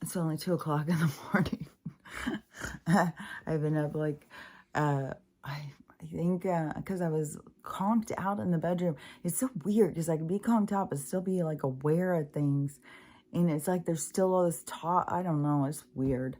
It's only 2 o'clock in the morning. I've been up like, I think, because I was conked out in the bedroom. It's so weird because I can be conked out but still be like aware of things. And it's like there's still all this talk. I don't know. It's weird.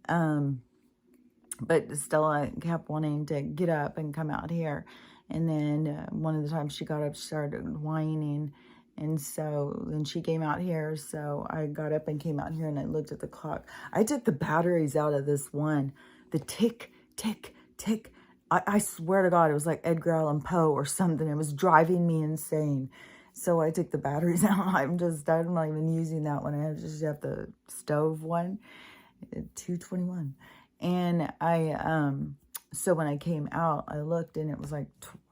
But still, I kept wanting to get up and come out here. And then one of the times she got up, she started whining. And so then she came out here. So I got up and came out here and I looked at the clock. I took the batteries out of this one. The tick, tick, tick. I swear to God, it was like Edgar Allan Poe or something. It was driving me insane. So I took the batteries out. I'm not even using that one. I just have the stove one, 221. And so when I came out, I looked and it was like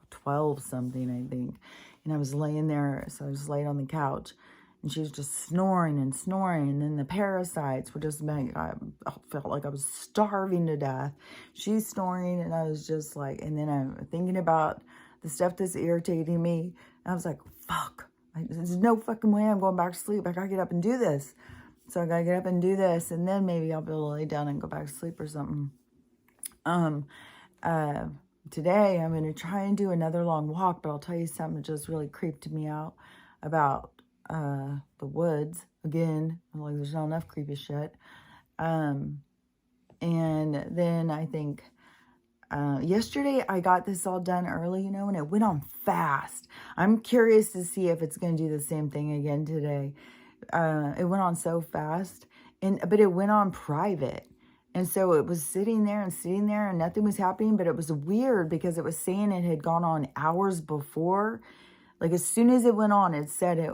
12 something, I think. And I was laying there, so I was laid on the couch. And she was just snoring and snoring. And then the parasites were just I felt like I was starving to death. She's snoring and I was just like, and then I'm thinking about the stuff that's irritating me. And I was like, fuck, there's no fucking way I'm going back to sleep. I gotta get up and do this. So I gotta get up and do this. And then maybe I'll be able to lay down and go back to sleep or something. Today I'm going to try and do another long walk, but I'll tell you something that just really creeped me out about the woods. Again, like there's not enough creepy shit. And then I think yesterday I got this all done early, and it went on fast. I'm curious to see if it's going to do the same thing again today. It went on so fast, but it went on private. And so it was sitting there and nothing was happening, but it was weird because it was saying it had gone on hours before. Like as soon as it went on, it said it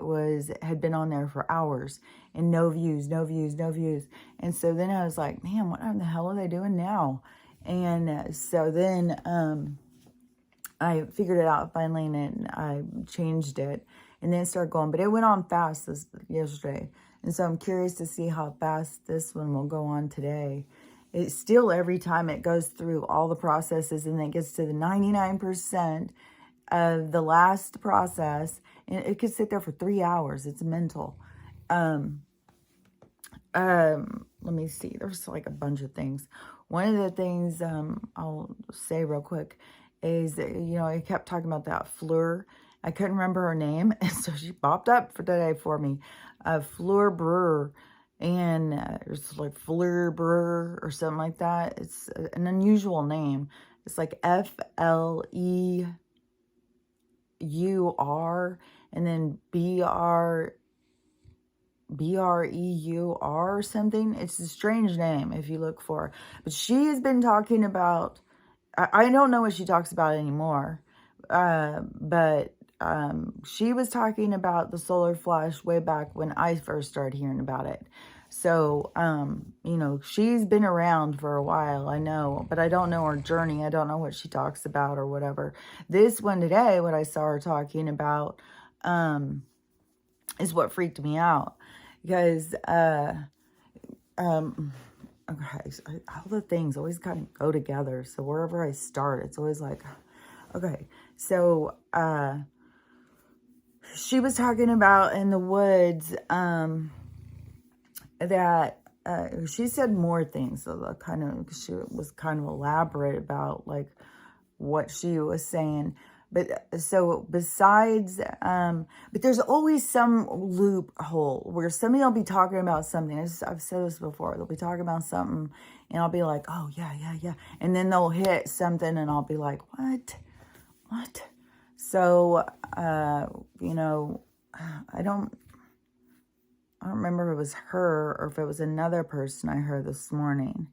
had been on there for hours and no views, no views, no views. And so then I was like, man, what the hell are they doing now? And so then I figured it out finally and I changed it and then it started going, but it went on fast yesterday. And so I'm curious to see how fast this one will go on today. It's still every time it goes through all the processes and then it gets to the 99% of the last process, and it could sit there for 3 hours. It's mental. Let me see. There's like a bunch of things. One of the things I'll say real quick is, I kept talking about that Fleur. I couldn't remember her name, and so she popped up for today for me. Fleur Brewer. And it's like Fleur Brewer or something like that. It's an unusual name. It's like FLEUR and then BREUR or something. It's a strange name if you look for it. But she has been talking about, I don't know what she talks about anymore, but she was talking about the solar flash way back when I first started hearing about it. So, she's been around for a while, I know, but I don't know her journey. I don't know what she talks about or whatever. This one today, what I saw her talking about, is what freaked me out because, okay, all the things always kind of go together. So wherever I start, it's always like, okay, so, she was talking about in the woods, that she said more things. So she was kind of elaborate about like what she was saying. But so besides, but there's always some loophole where somebody will be talking about something. I've said this before. They'll be talking about something and I'll be like, oh yeah. And then they'll hit something and I'll be like, what? So, I don't remember if it was her or if it was another person I heard this morning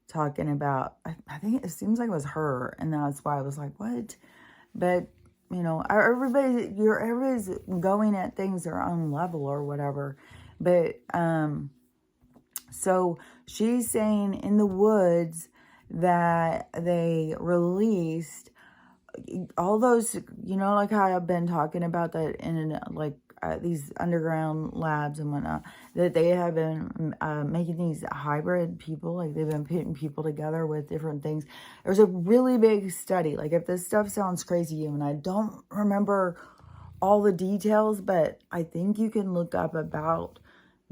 talking about, I think it seems like it was her. And that's why I was like, what? But, everybody's going at things their own level or whatever. But, so she's saying in the woods that they released all those, like how I've been talking about that in these underground labs and whatnot, that they have been making these hybrid people, like they've been putting people together with different things. There's a really big study, like if this stuff sounds crazy to you, and I don't remember all the details, but I think you can look up about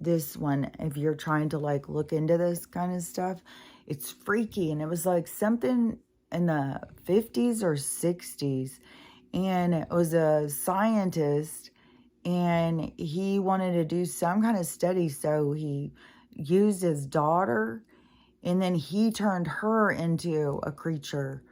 this one, if you're trying to like look into this kind of stuff, it's freaky. And it was like something in the 50s or 60s. And it was a scientist, and he wanted to do some kind of study. So he used his daughter, and then he turned her into a creature.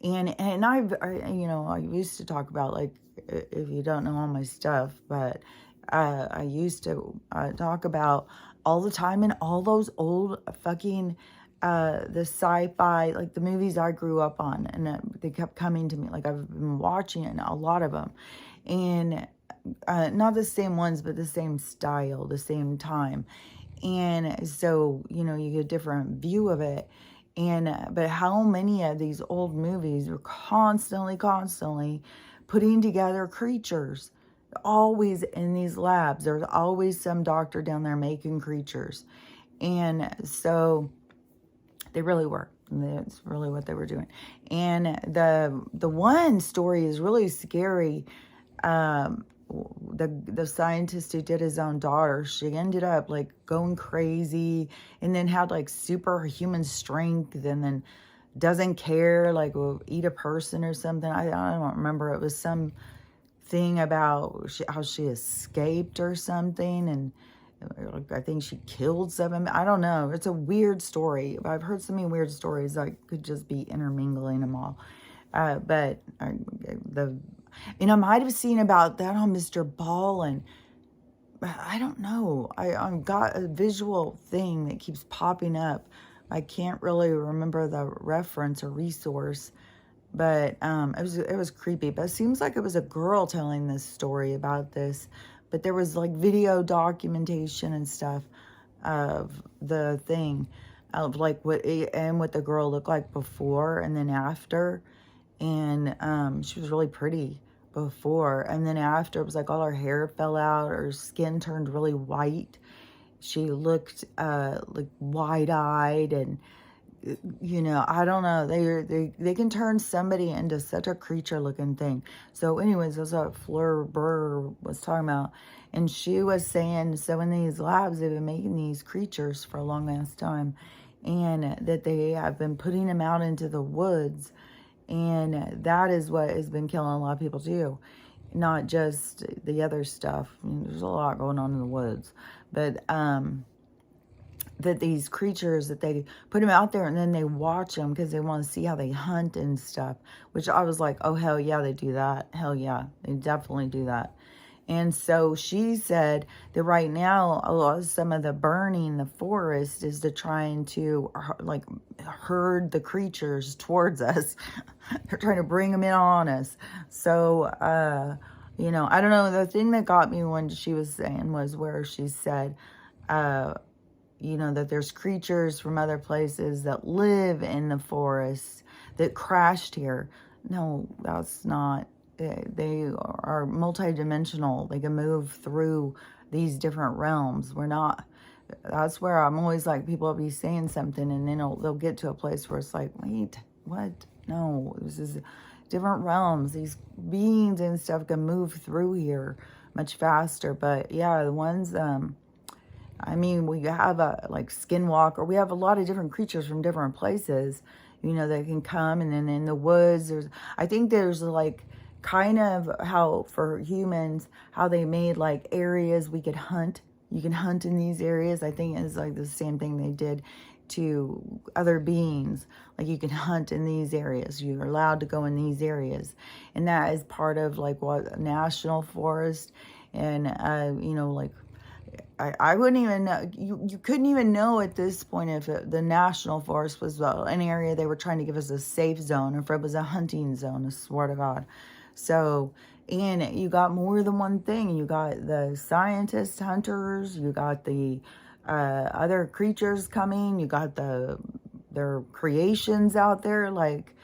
And I used to talk about, like, if you don't know all my stuff, but I used to talk about all the time in all those old fucking the sci-fi, like the movies I grew up on, and they kept coming to me. Like, I've been watching it, a lot of them, and not the same ones, but the same style, the same time. And so, you get a different view of it. And, but how many of these old movies are constantly putting together creatures, always in these labs. There's always some doctor down there making creatures. And so they really were. That's really what they were doing. And the one story is really scary. The scientist who did his own daughter, she ended up like going crazy, and then had like superhuman strength, and then doesn't care, like will eat a person or something. I don't remember. It was some thing about how she escaped or something, and I think she killed 7. I don't know. It's a weird story. I've heard so many weird stories. I could just be intermingling them all. But I might have seen about that on Mr. Ball, and I don't know. I've got a visual thing that keeps popping up. I can't really remember the reference or resource, but it was creepy. But it seems like it was a girl telling this story about this, but there was like video documentation and stuff of the thing, of like what the girl looked like before and then after. And she was really pretty before, and then after, it was like all her hair fell out, her skin turned really white, she looked like wide-eyed, and I don't know, they can turn somebody into such a creature looking thing. So anyways, that's what Fleur Burr was talking about, and she was saying, so in these labs they've been making these creatures for a long ass time, and that they have been putting them out into the woods. And that is what has been killing a lot of people too. Not just the other stuff. I mean, there's a lot going on in the woods. But that these creatures, that they put them out there and then they watch them because they want to see how they hunt and stuff. Which I was like, oh, hell yeah, they do that. Hell yeah, they definitely do that. And so she said that right now, some of the burning the forest is to trying to like herd the creatures towards us. They're trying to bring them in on us. So, I don't know. The thing that got me when she was saying was where she said, that there's creatures from other places that live in the forest that crashed here. No, that's not. They are multidimensional. They can move through these different realms. That's where I'm always like, people will be saying something, and then they'll get to a place where it's like, wait, what? No, this is different realms. These beings and stuff can move through here much faster. But yeah, the ones, we have like Skinwalker. We have a lot of different creatures from different places, that can come. And then in the woods, I think there's like, kind of how for humans, how they made like areas we could hunt. You can hunt in these areas. I think it's like the same thing they did to other beings. Like, you can hunt in these areas. You're allowed to go in these areas. And that is part of like what national forest. And, like, I wouldn't even know. You couldn't even know at this point if the national forest was an area they were trying to give us a safe zone, or if it was a hunting zone, I swear to God. So, and you got more than one thing. You got the scientists, hunters, you got the other creatures coming, you got their creations out there, like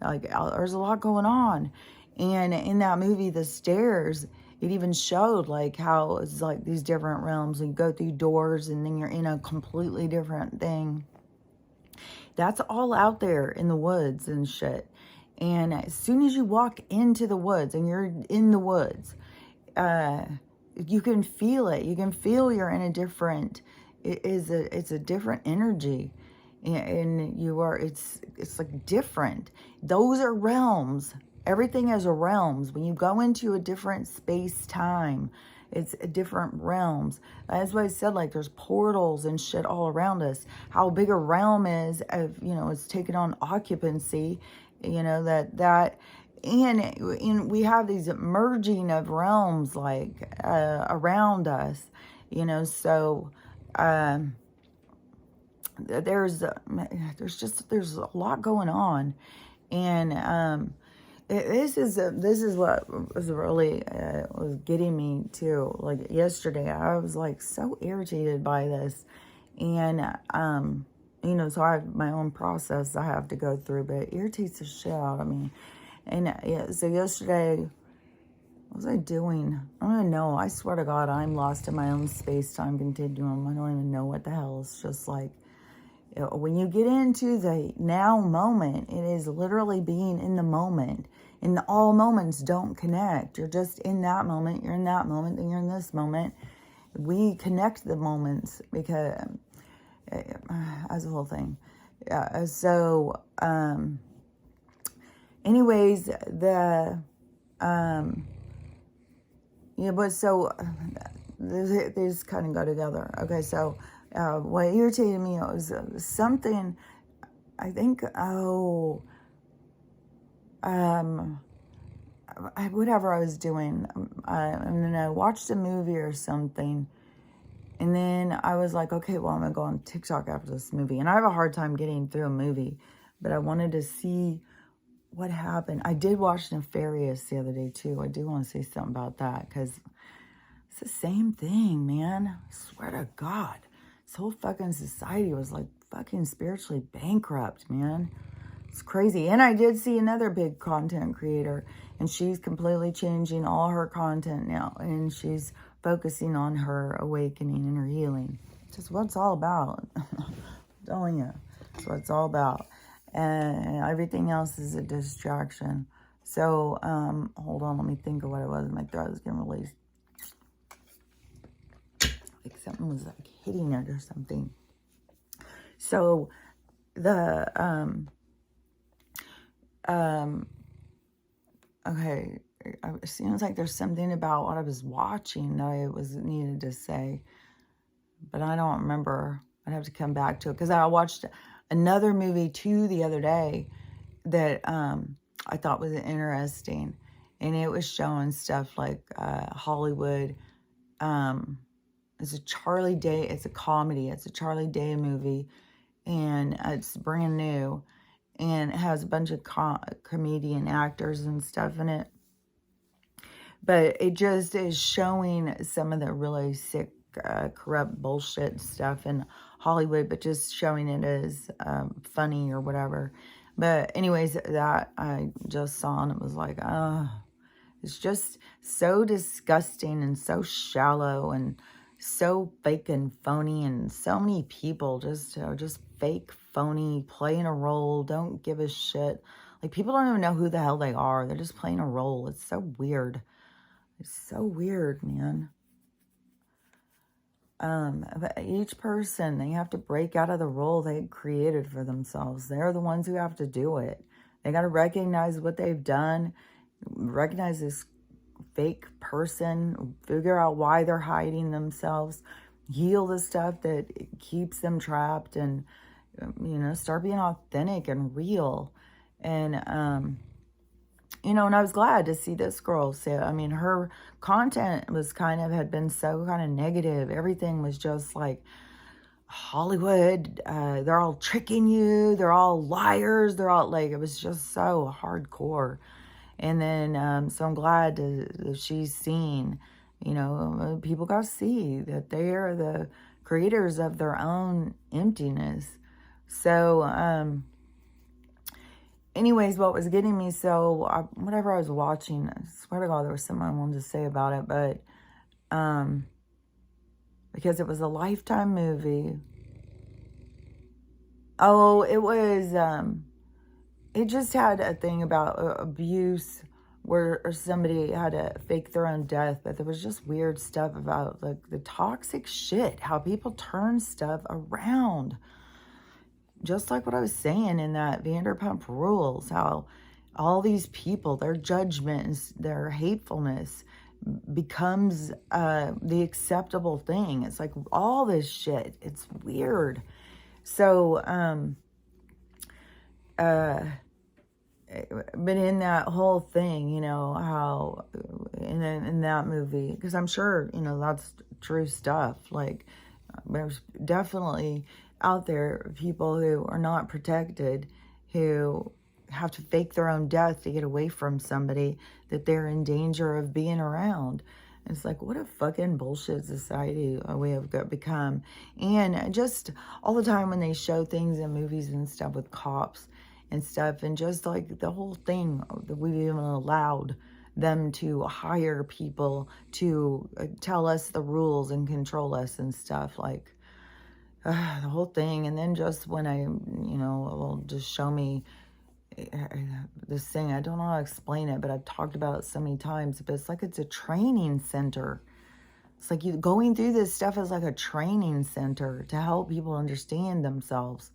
there's a lot going on. And in that movie, The Stairs, it even showed like how it's like these different realms, and you go through doors and then you're in a completely different thing. That's all out there in the woods and shit. And as soon as you walk into the woods and you're in the woods, you can feel it. You can feel you're in a different, it's a different energy. And you are, it's like different. Those are realms. Everything is a realms. When you go into a different space time, it's a different realms. That's why I said, like, there's portals and shit all around us. How big a realm is, of, you know, it's taken on occupancy, you know, and we have these merging of realms, like, around us, you know. So there's a lot going on. And this is what was really was getting me too. Like yesterday, I was like so irritated by this, and you know, so I have my own process I have to go through, but it irritates the shit out of me. And yeah, so yesterday, what was I doing? I don't even know. I swear to God, I'm lost in my own space-time continuum. I don't even know what the hell. It's just like, when you get into the now moment, it is literally being in the moment. And all moments don't connect. You're just in that moment. You're in that moment. Then you're in this moment. We connect the moments because, as a whole thing. Yeah. So, anyways, yeah, but so these kind of go together. Okay, so what irritated me was something, I think, whatever I was doing, and then I watched a movie or something, and then I was like, okay, well, I'm going to go on TikTok after this movie, and I have a hard time getting through a movie, but I wanted to see what happened. I did watch Nefarious the other day, too. I do want to say something about that, because it's the same thing, man. I swear to God. This whole fucking society was like fucking spiritually bankrupt, man. It's crazy. And I did see another big content creator, and she's completely changing all her content now, and she's focusing on her awakening and her healing. It's just what it's all about. I'm telling you. It's what it's all about. And everything else is a distraction. So, hold on, let me think of what it was. My throat was getting released. Like something was like hitting it or something. So okay, it seems like there's something about what I was watching that I was needed to say, but I don't remember. I'd have to come back to it, because I watched another movie too the other day that I thought was interesting, and it was showing stuff like Hollywood. It's a Charlie Day. It's a comedy. It's a Charlie Day movie, and it's brand new, and it has a bunch of comedian actors and stuff in it. But it just is showing some of the really sick, corrupt bullshit stuff in Hollywood, but just showing it as funny or whatever. But anyways, that I just saw, and it was like, it's just so disgusting and so shallow and so fake and phony, and so many people just fake, phony, playing a role, don't give a shit. Like, people don't even know who the hell they are. They're just playing a role. It's so weird. It's so weird, man. But each person, they have to break out of the role they created for themselves. They're the ones who have to do it. They got to recognize what they've done, recognize this fake person, figure out why they're hiding themselves, heal the stuff that keeps them trapped, and, you know, start being authentic and real. And, you know, and I was glad to see this girl say, I mean, her content was had been so kind of negative. Everything was just like Hollywood. They're all tricking you. They're all liars. They're all like, it was just so hardcore. And then, so I'm glad that she's seen, you know, people got to see that they are the creators of their own emptiness. So, anyways, what was getting me, so whatever I was watching, I swear to God, there was something I wanted to say about it, but because it was a Lifetime movie. Oh, it was, it just had a thing about abuse where somebody had to fake their own death, but there was just weird stuff about like the toxic shit, how people turn stuff around. Just like what I was saying in that Vanderpump Rules, how all these people, their judgments, their hatefulness becomes the acceptable thing. It's like all this shit. It's weird. So, but in that whole thing, you know, how in that movie, because I'm sure, you know, that's true stuff. Like, there's definitely out there people who are not protected, who have to fake their own death to get away from somebody that they're in danger of being around. It's like, what a fucking bullshit society we have become. And just all the time when they show things in movies and stuff with cops and stuff, and just like the whole thing that we've even allowed them to hire people to tell us the rules and control us and stuff, like the whole thing. And then just when I, you know, will just show me this thing, I don't know how to explain it, but I've talked about it so many times, but it's like it's a training center. It's like you going through this stuff is like a training center to help people understand themselves.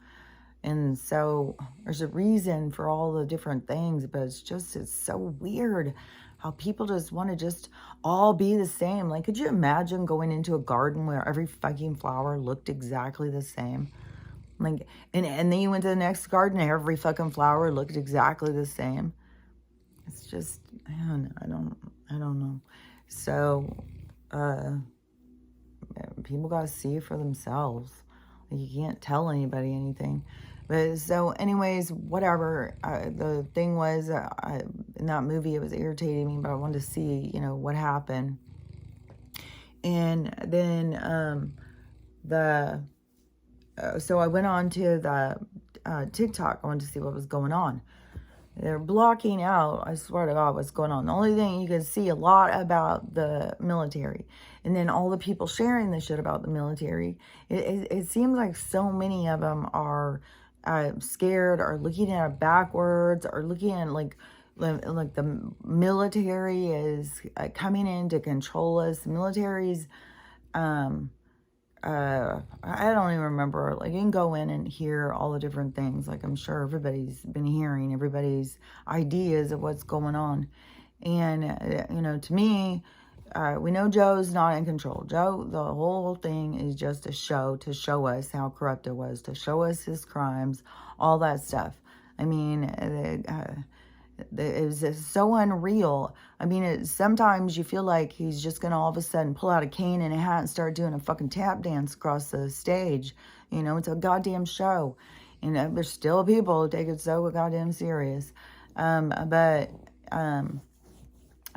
And so there's a reason for all the different things, but it's so weird how people just want to just all be the same. Like, could you imagine going into a garden where every fucking flower looked exactly the same? Like, and then you went to the next garden and every fucking flower looked exactly the same. It's just, I don't know. So, people got to see it for themselves. Like, you can't tell anybody anything. But so anyways, whatever. The thing was, in that movie, it was irritating me, but I wanted to see, you know, what happened. And then so I went on to the TikTok. I wanted to see what was going on. They're blocking out, I swear to God, what's going on. The only thing you can see a lot about the military. And then all the people sharing the shit about the military. It seems like so many of them are scared, or looking at it backwards, or looking at like the military is coming in to control us. The military's I don't even remember. Like, you can go in and hear all the different things. Like, I'm sure everybody's been hearing everybody's ideas of what's going on. And, you know, to me, we know Joe's not in control. Joe, the whole thing is just a show to show us how corrupt it was, to show us his crimes, all that stuff. I mean, it was just so unreal. I mean, sometimes you feel like he's just going to all of a sudden pull out a cane and a hat and start doing a fucking tap dance across the stage. You know, it's a goddamn show. You know, there's still people who take it so goddamn serious.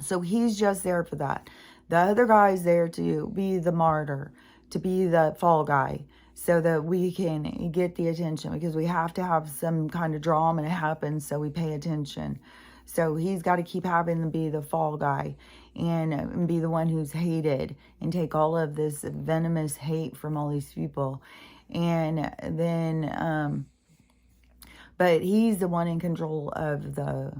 So he's just there for that. The other guy's there to be the martyr, to be the fall guy, so that we can get the attention, because we have to have some kind of drama to happen so we pay attention. So he's got to keep having to be the fall guy and be the one who's hated and take all of this venomous hate from all these people. And then, but he's the one in control of the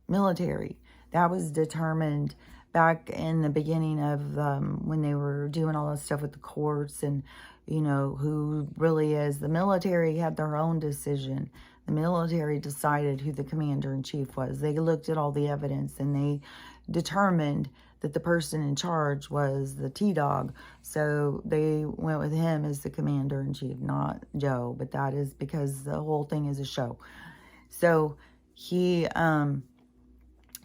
military. That was determined back in the beginning of when they were doing all that stuff with the courts and, you know, who really is. The military had their own decision. The military decided who the commander-in-chief was. They looked at all the evidence and they determined that the person in charge was the T-Dog. So they went with him as the commander-in-chief, not Joe. But that is because the whole thing is a show. So he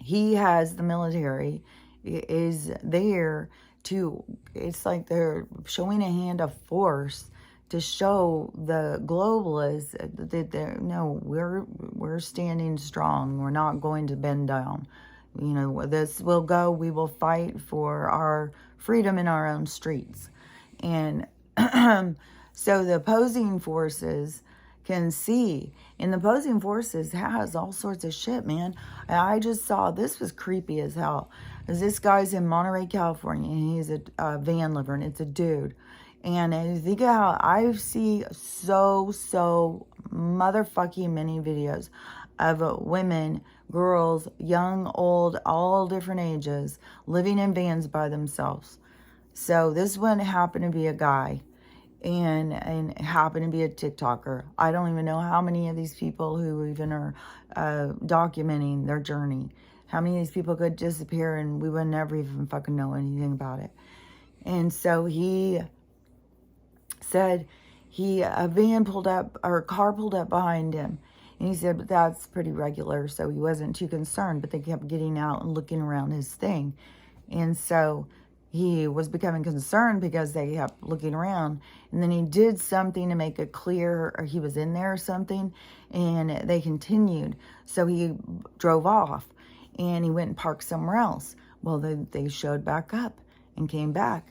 has the military is there to, it's like they're showing a hand of force to show the globalists that no, we're standing strong. We're not going to bend down. You know, this will go. We will fight for our freedom in our own streets. And so the opposing forces can see, and the opposing forces has all sorts of shit, man. And I just saw, this was creepy as hell. As this guy's in Monterey, California, and he's a van liver, and it's a dude. And I think how I see so motherfucking many videos of women, girls, young, old, all different ages, living in vans by themselves. So this one happened to be a guy, and happened to be a TikToker. I don't even know how many of these people who even are documenting their journey. How many of these people could disappear and we would never even fucking know anything about it. And so he said a van pulled up, or a car pulled up behind him. And he said, but that's pretty regular. So he wasn't too concerned, but they kept getting out and looking around his thing. And so he was becoming concerned because they kept looking around. And then he did something to make it clear, or he was in there or something. And they continued. So he drove off and he went and parked somewhere else. Well, they showed back up and came back.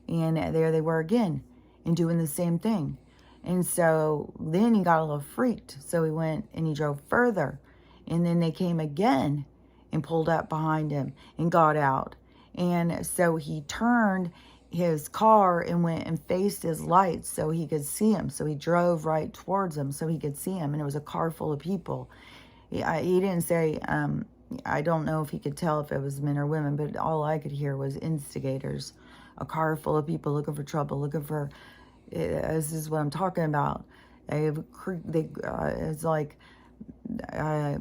And there they were again and doing the same thing. And so then he got a little freaked. So he went and he drove further. And then they came again and pulled up behind him and got out. And so he turned his car and went and faced his lights so he could see him. So he drove right towards him so he could see him. And it was a car full of people. He didn't say, I don't know if he could tell if it was men or women, but all I could hear was instigators. A car full of people looking for trouble, looking for... This is what I'm talking about. It's like, a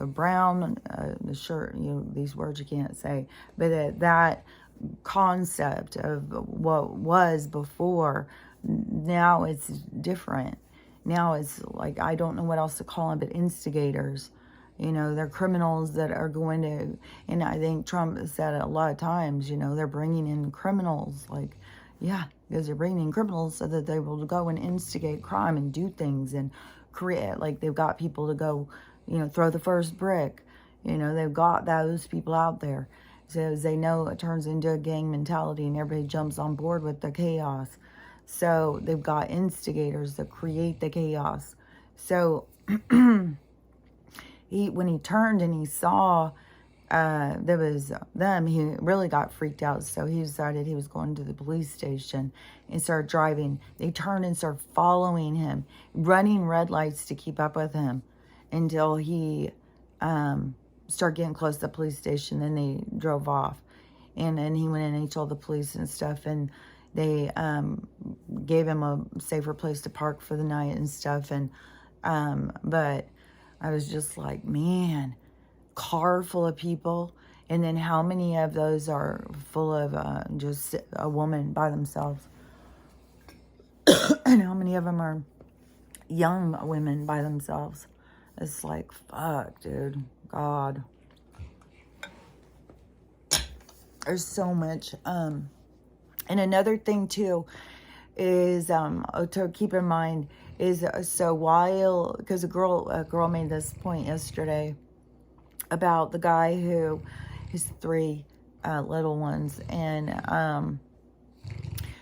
brown the shirt. These words you can't say, but that concept of what was before, now it's different. Now it's like, I don't know what else to call them, but instigators. They're criminals that are going to, and I think Trump said it a lot of times. They're bringing in criminals, like. Yeah, because they're bringing in criminals so that they will go and instigate crime and do things and create, like they've got people to go, throw the first brick. They've got those people out there. So as they know, it turns into a gang mentality and everybody jumps on board with the chaos. So they've got instigators that create the chaos. So when he turned and he saw there was them, he really got freaked out. So he decided he was going to the police station and started driving. They turned and started following him, running red lights to keep up with him until he started getting close to the police station. Then they drove off, and then he went in and he told the police and stuff, and they gave him a safer place to park for the night and stuff. And but I was just like, man, car full of people, and then how many of those are full of just a woman by themselves, and how many of them are young women by themselves? It's like, fuck, dude. God, there's so much. And another thing too is to keep in mind is, so while, because a girl made this point yesterday about the guy who his 3 little ones, and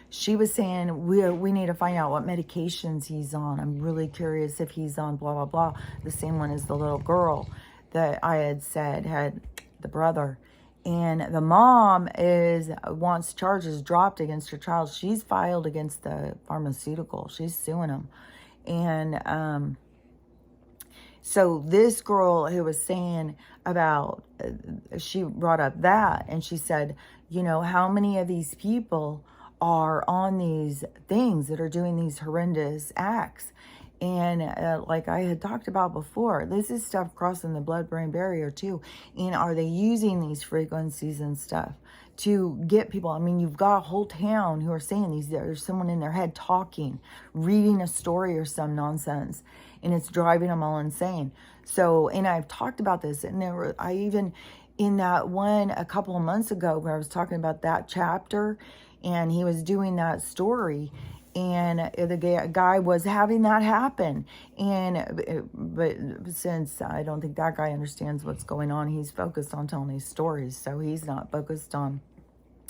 she was saying we need to find out what medications he's on. I'm really curious if he's on blah blah blah, the same one as the little girl that I had said had the brother. And the mom wants charges dropped against her child. She's filed against the pharmaceutical. She's suing them. And so this girl who was saying about, she brought up that, and she said, how many of these people are on these things that are doing these horrendous acts? And like I had talked about before, this is stuff crossing the blood-brain barrier too. And are they using these frequencies and stuff to get people? I mean, you've got a whole town who are saying these. There's someone in their head talking, reading a story or some nonsense, and it's driving them all insane. So, and I've talked about this, and I even, in that one a couple of months ago where I was talking about that chapter, and he was doing that story, and the guy was having that happen. But since I don't think that guy understands what's going on, he's focused on telling these stories, so he's not focused on.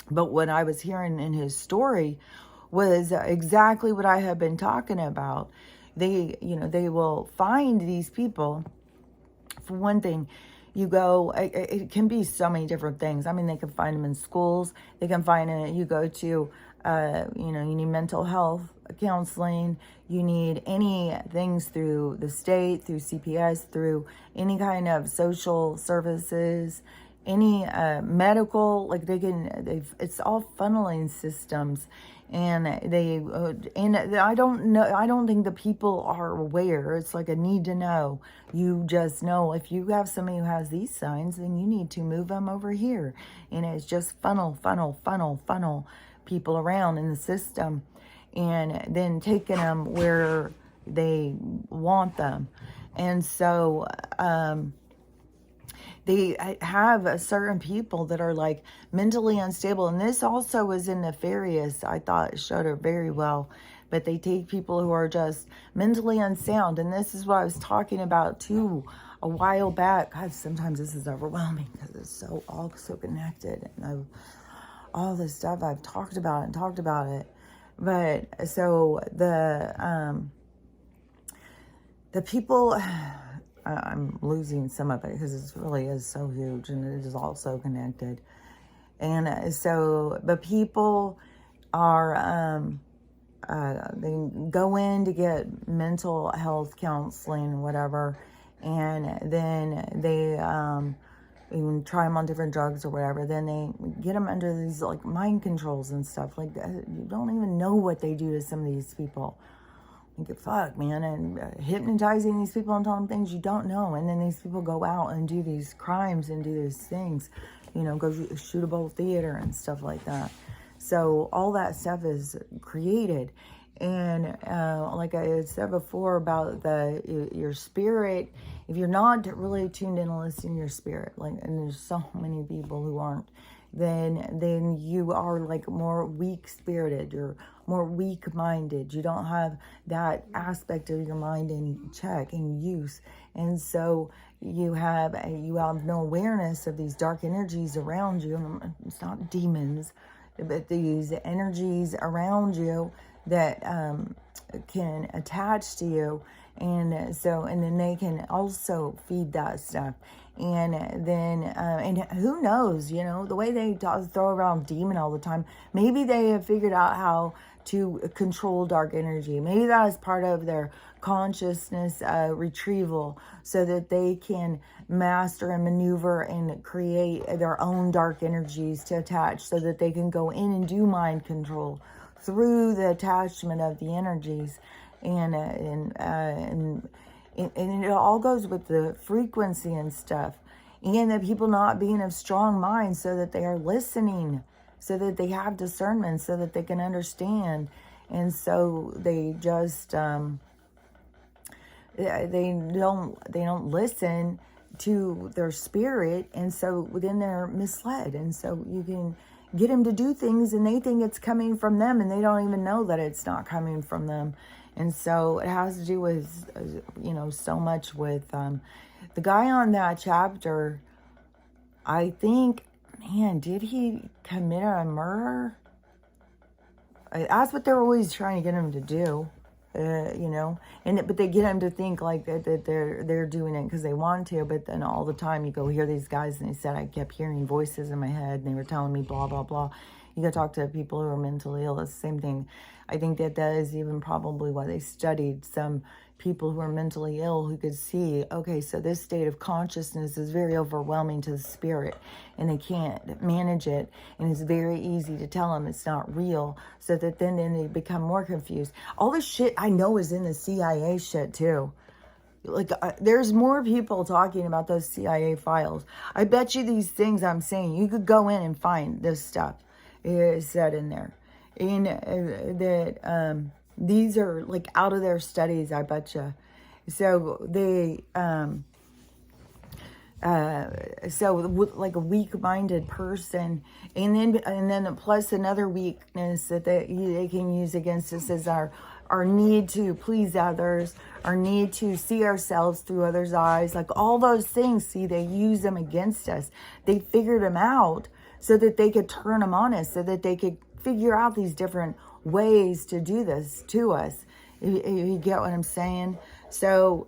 But what I was hearing in his story was exactly what I have been talking about. They will find these people. For one thing, you go, it can be so many different things. I mean, they can find them in schools. They can find it. You go to You know, you need mental health counseling. You need any things through the state, through CPS, through any kind of social services, any medical, like it's all funneling systems. And and I don't know, I don't think the people are aware. It's like a need to know. You just know if you have somebody who has these signs, then you need to move them over here. And it's just funnel people around in the system, and then taking them where they want them. And so, they have certain people that are like mentally unstable. And this also was in Nefarious. I thought it showed her very well. But they take people who are just mentally unsound. And this is what I was talking about too a while back. God, sometimes this is overwhelming because it's all so connected. And all this stuff I've talked about it. But so the people, I'm losing some of it because it really is so huge and it is all so connected. And so the people are, they go in to get mental health counseling and whatever. And then they, even try them on different drugs or whatever. Then they get them under these like mind controls and stuff. Like you don't even know what they do to some of these people. Like, fuck, man, and hypnotizing these people and telling them things you don't know. And then these people go out and do these crimes and do these things, you know, go shoot a bowl theater and stuff like that. So all that stuff is created. And like I had said before about your spirit, if you're not really tuned in and listening to your spirit, like, and there's so many people who aren't, then you are like more weak-spirited, you're more weak-minded, you don't have that aspect of your mind in check, in use, and so you have no awareness of these dark energies around you. It's not demons, but these energies around you that can attach to you, and then they can also feed that stuff. And then, and who knows, you know, the way they throw around demon all the time, maybe they have figured out how to control dark energy. Maybe that is part of their consciousness retrieval, so that they can master and maneuver and create their own dark energies to attach, so that they can go in and do mind control through the attachment of the energies. And it all goes with the frequency and stuff, and the people not being of strong minds, so that they are listening, so that they have discernment, so that they can understand. And so they just they don't listen to their spirit, and so then they're misled. And so you can get them to do things and they think it's coming from them, and they don't even know that it's not coming from them. And so it has to do with, you know, so much with the guy on that chapter. I think, man, did he commit a murder? That's what they're always trying to get him to do, you know. But they get him to think like that they're doing it because they want to. But then all the time you go hear these guys, and they said, I kept hearing voices in my head, and they were telling me blah blah blah. You go talk to people who are mentally ill. It's the same thing. I think that is even probably why they studied some people who are mentally ill, who could see, okay, so this state of consciousness is very overwhelming to the spirit, and they can't manage it, and it's very easy to tell them it's not real, so that then they become more confused. All this shit I know is in the CIA shit too. Like, there's more people talking about those CIA files. I bet you these things I'm saying, you could go in and find this stuff is said in there. And that these are like out of their studies, I betcha. So they so like a weak-minded person, and then plus another weakness that they can use against us is our need to please others, our need to see ourselves through others' eyes, like all those things. See, they use them against us. They figured them out so that they could turn them on us, so that they could figure out these different ways to do this to us. You get what I'm saying? So,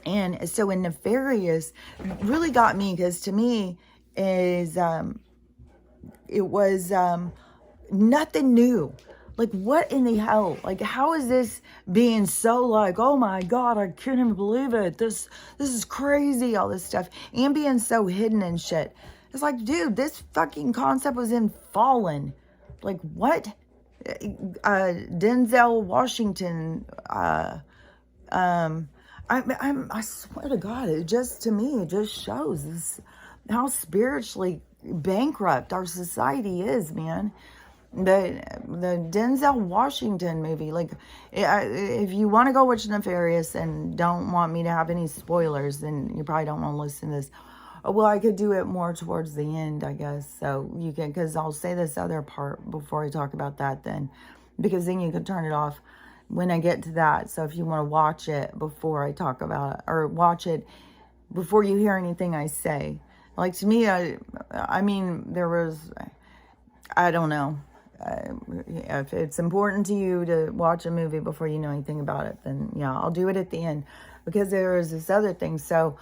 and so in Nefarious, really got me, because to me is, it was nothing new. Like, what in the hell? Like, how is this being so like, oh my God, I can't even believe it. This is crazy, all this stuff. And being so hidden and shit. It's like, dude, this fucking concept was in Fallen. Like, what? Denzel Washington, I swear to God, it just, to me, it just shows this, how spiritually bankrupt our society is, man. The Denzel Washington movie, like, if you want to go watch Nefarious and don't want me to have any spoilers, then you probably don't want to listen to this. Well, I could do it more towards the end, I guess, so you can, because I'll say this other part before I talk about that then, because then you can turn it off when I get to that. So if you want to watch it before I talk about it, or watch it before you hear anything I say. Like, to me, I mean, there was, I don't know. If it's important to you to watch a movie before you know anything about it, then yeah, I'll do it at the end, because there is this other thing. So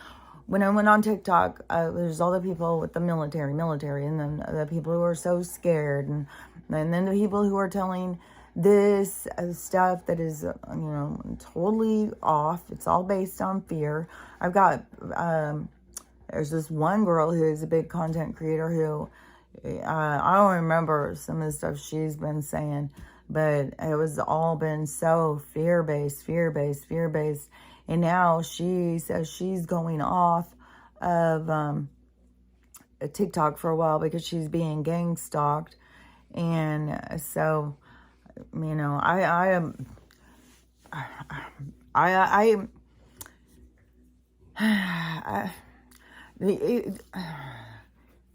when I went on TikTok, there's all the people with the military, and then the people who are so scared, and then the people who are telling this stuff that is, totally off. It's all based on fear. I've got, there's this one girl who is a big content creator who, I don't remember some of the stuff she's been saying, but it was all been so fear-based. And now she says she's going off of TikTok for a while because she's being gang stalked. And so, I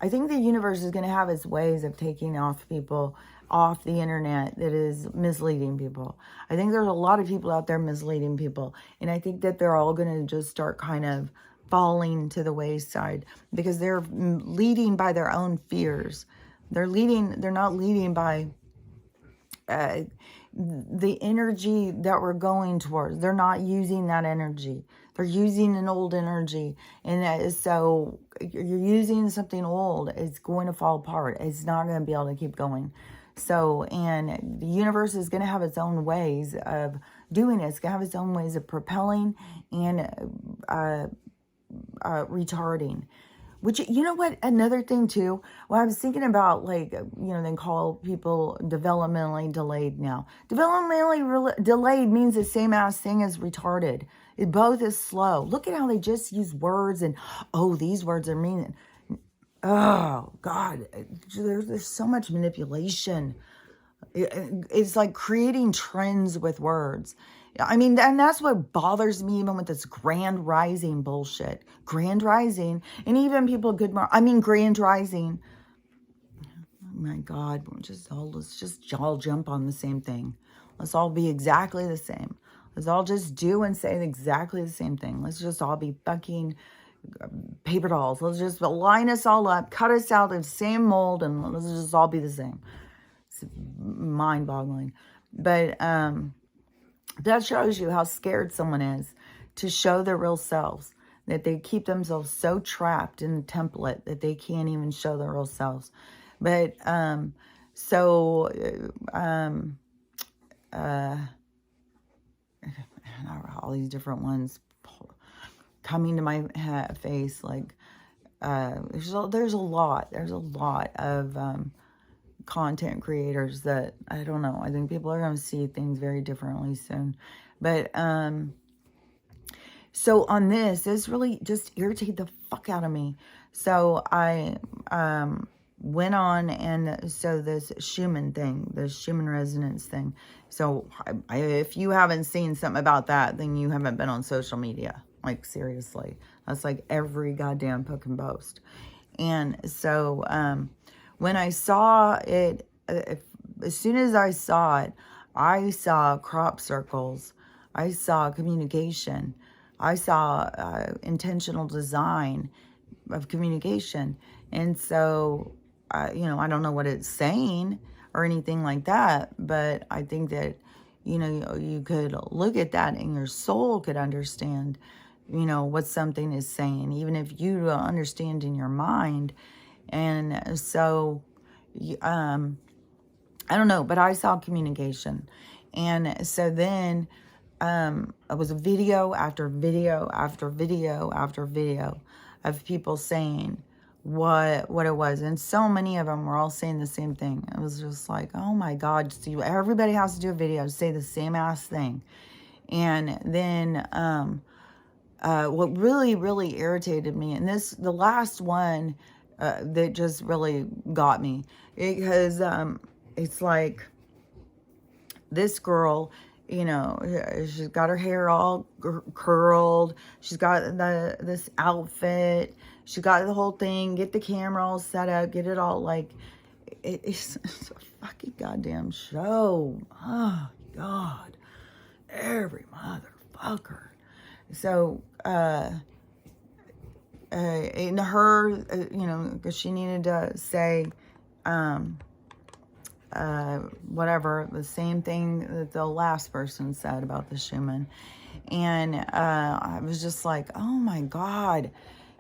think the universe is going to have its ways of taking off people off the internet that is misleading people. I think there's a lot of people out there misleading people. And I think that they're all going to just start kind of falling to the wayside because they're leading by their own fears. They're not leading by the energy that we're going towards. They're not using that energy. They're using an old energy. And so you're using something old. It's going to fall apart. It's not going to be able to keep going. So, and the universe is going to have its own ways of doing it. It's going to have its own ways of propelling and retarding. Which, you know what, another thing too, well, I was thinking about, like, they call people developmentally delayed now. Developmentally delayed means the same ass thing as retarded. It both is slow. Look at how they just use words and, oh, these words are meaning. Oh, God, there's so much manipulation. It's like creating trends with words. I mean, and that's what bothers me even with this grand rising bullshit. Grand rising. And even people grand rising. Oh my God. Let's just all jump on the same thing. Let's all be exactly the same. Let's all just do and say exactly the same thing. Let's just all be fucking paper dolls. Let's just line us all up, cut us out of the same mold, and let's just all be the same. It's mind-boggling. But that shows you how scared someone is to show their real selves, that they keep themselves so trapped in the template that they can't even show their real selves. But all these different ones coming to my face, like there's a lot of content creators that, I don't know, I think people are going to see things very differently soon. But so on this really just irritated the fuck out of me. So I went on, and so this Schumann thing, the Schumann resonance thing. So if you haven't seen something about that, then you haven't been on social media. Like, seriously, that's like every goddamn fucking post. And so when I saw it, as soon as I saw it, I saw crop circles, I saw communication, I saw intentional design of communication. And so I don't know what it's saying or anything like that, but I think that you could look at that and your soul could understand what something is saying, even if you don't understand in your mind. And so I I don't know, but I saw communication. And so then it was video after video after video after video of people saying what it was. And so many of them were all saying the same thing. It was just like, oh my God, see, everybody has to do a video to say the same ass thing. And then what really, really irritated me, and the last one that just really got me, because it's like this girl, you know, she's got her hair all curled. She's got this outfit. She got the whole thing. Get the camera all set up. Get it all like, it's a fucking goddamn show. Oh, God. Every motherfucker. So, in her, you know, because she needed to say, whatever, the same thing that the last person said about the Schumann. And I was just like, oh my God,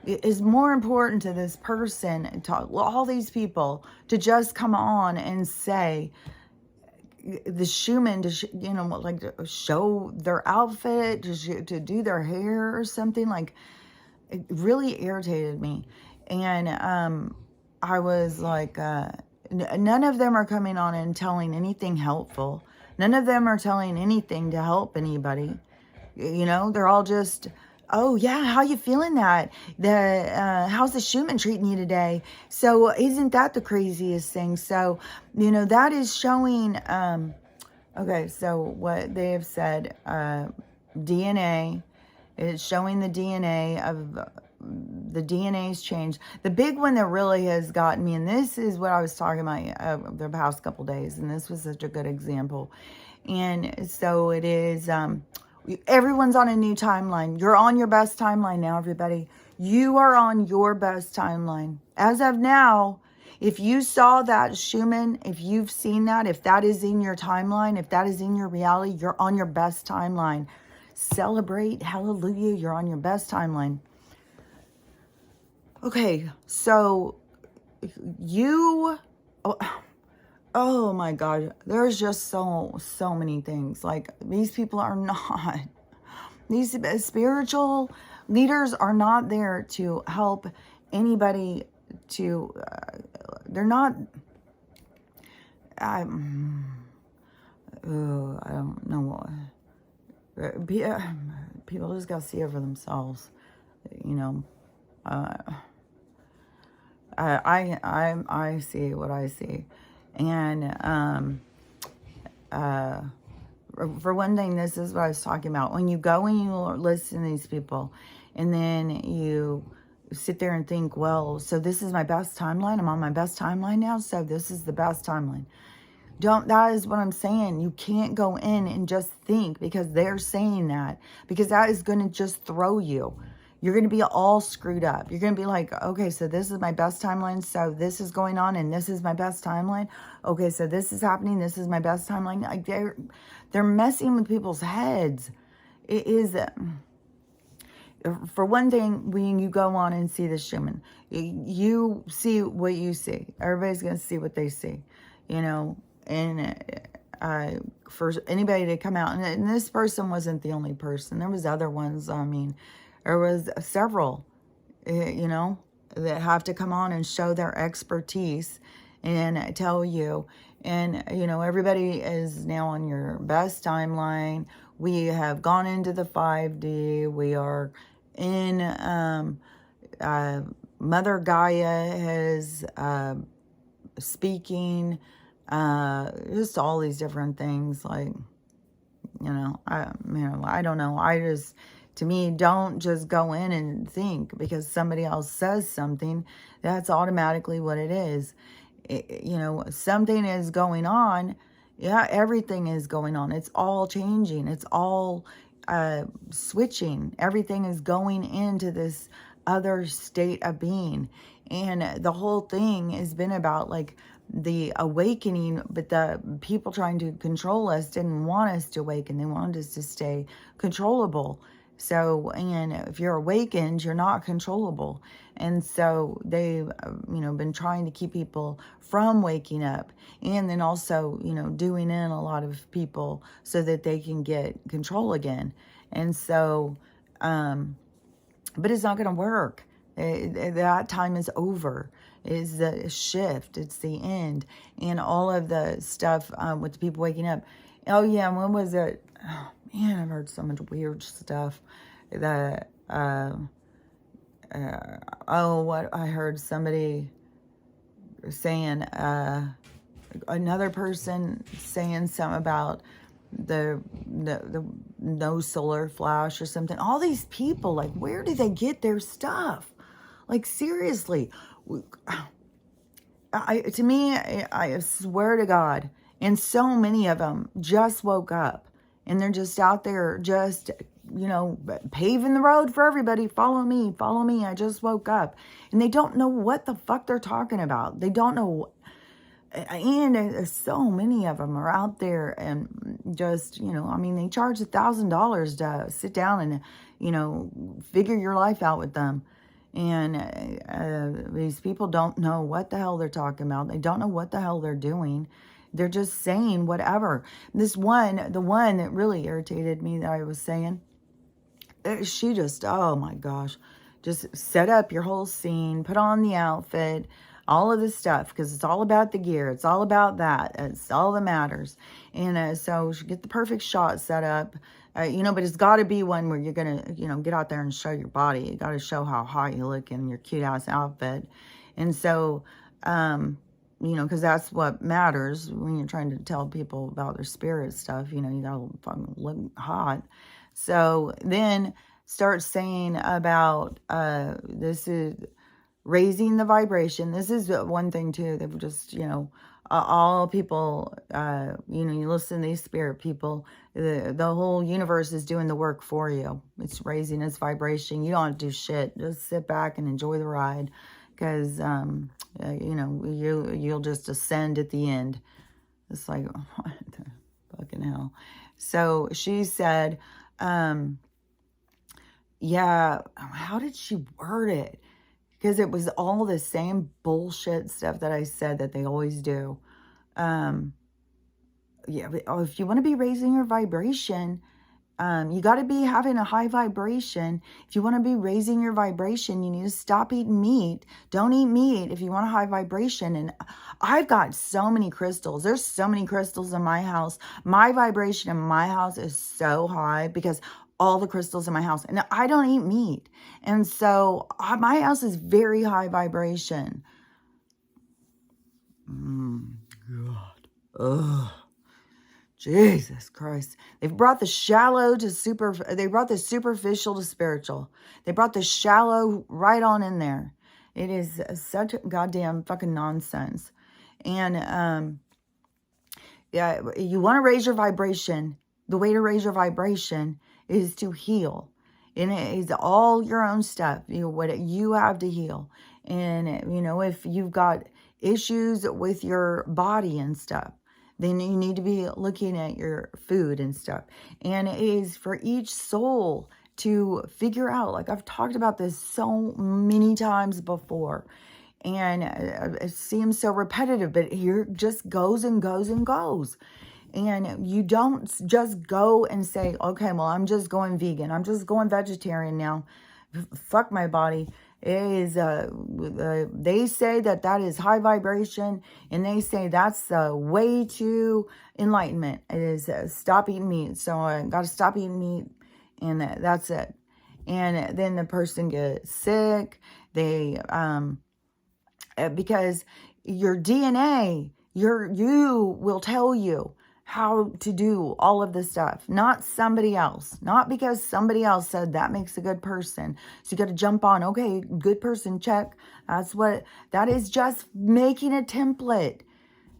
it is more important to this person, to all these people, to just come on and say the Schumann, to you know, like to show their outfit, to do their hair or something. Like, it really irritated me. And I was like, none of them are coming on and telling anything helpful. None of them are telling anything to help anybody. You know, they're all just, oh yeah, how you feeling that? How's the Schumann treating you today? So isn't that the craziest thing? So, you know, that is showing, okay, so what they have said, DNA, it's showing the DNA of the DNA's changed. The big one that really has gotten me, and this is what I was talking about the past couple days, and this was such a good example. And so it is, everyone's on a new timeline. You're on your best timeline now, everybody. You are on your best timeline. As of now, if you saw that Schumann, if you've seen that, if that is in your timeline, if that is in your reality, you're on your best timeline. Celebrate, hallelujah, you're on your best timeline. Okay, so you, oh my God, there's just so many things. Like, these people are not, these spiritual leaders are not there to help anybody to, they're not, I don't know what, people just gotta see it for themselves, you know. I see what I see. And for one thing, this is what I was talking about. When you go and you listen to these people, and then you sit there and think, well, so this is my best timeline. I'm on my best timeline now, so this is the best timeline. That is what I'm saying. You can't go in and just think because they're saying that, because that is going to just throw you. You're going to be all screwed up. You're going to be like, okay, so this is my best timeline. So this is going on and this is my best timeline. Okay, so this is happening. This is my best timeline. Like, they're messing with people's heads. It is, for one thing, when you go on and see the Schumann, you see what you see. Everybody's going to see what they see, you know. And for anybody to come out, and this person wasn't the only person. There was other ones. I mean, there was several, you know, that have to come on and show their expertise and tell you. And, you know, everybody is now on your best timeline. We have gone into the 5D. We are in, Mother Gaia has speaking, just all these different things. Like, you know, I don't know. To me, don't just go in and think because somebody else says something. That's automatically what it is. You know, something is going on. Yeah, everything is going on. It's all changing. It's all switching. Everything is going into this other state of being. And the whole thing has been about, like, the awakening, but the people trying to control us didn't want us to awaken. They wanted us to stay controllable. So, and if you're awakened, you're not controllable. And so they've, been trying to keep people from waking up, and then also, doing in a lot of people so that they can get control again. And so, but it's not going to work. That time is over. It's the shift. It's the end. And all of the stuff with the people waking up. Oh, yeah, when was it? Oh, man, I've heard so much weird stuff. What I heard somebody saying, another person saying something about the no solar flash or something. All these people, like, where do they get their stuff? Like, seriously. I swear to God, and so many of them just woke up, and they're just out there just, paving the road for everybody. Follow me, follow me. I just woke up. And they don't know what the fuck they're talking about. They don't know. And so many of them are out there and just, they charge $1,000 to sit down and, figure your life out with them. And these people don't know what the hell they're talking about. They don't know what the hell they're doing. They're just saying whatever. The one that really irritated me that I was saying, she just, oh my gosh, just set up your whole scene, put on the outfit, all of this stuff, because it's all about the gear. It's all about that. It's all that matters. And so get the perfect shot set up, but it's got to be one where you're going to, get out there and show your body. You got to show how hot you look in your cute ass outfit. And so, because that's what matters when you're trying to tell people about their spirit stuff. You got to fucking look hot. So then start saying about, this is raising the vibration. This is one thing too. They've just, all people, you listen to these spirit people, the whole universe is doing the work for you. It's raising its vibration. You don't have to do shit. Just sit back and enjoy the ride, because, you'll just ascend at the end. It's like, what the fucking hell? So she said, yeah, how did she word it? Because it was all the same bullshit stuff that I said that they always do. If you want to be raising your vibration, you got to be having a high vibration. If you want to be raising your vibration, you need to stop eating meat. Don't eat meat if you want a high vibration. And I've got so many crystals. There's so many crystals in my house. My vibration in my house is so high because all the crystals in my house. And I don't eat meat. And so my house is very high vibration. God. Ugh. Jesus Christ. They've brought the shallow to they brought the superficial to spiritual. They brought the shallow right on in there. It is such goddamn fucking nonsense. And, you want to raise your vibration. The way to raise your vibration is to heal. And it is all your own stuff, what you have to heal. And, if you've got issues with your body and stuff, then you need to be looking at your food and stuff. And it is for each soul to figure out, like I've talked about this so many times before. And it seems so repetitive, but here just goes and goes and goes. And you don't just go and say, okay, well, I'm just going vegan. I'm just going vegetarian now. Fuck my body. It is, they say that is high vibration, and they say that's the way to enlightenment. It is stop eating meat. So I got to stop eating meat, and that's it. And then the person gets sick. They, because your DNA, you will tell you how to do all of this stuff, not somebody else, not because somebody else said that makes a good person. So you got to jump on, okay, good person, check. That is just making a template.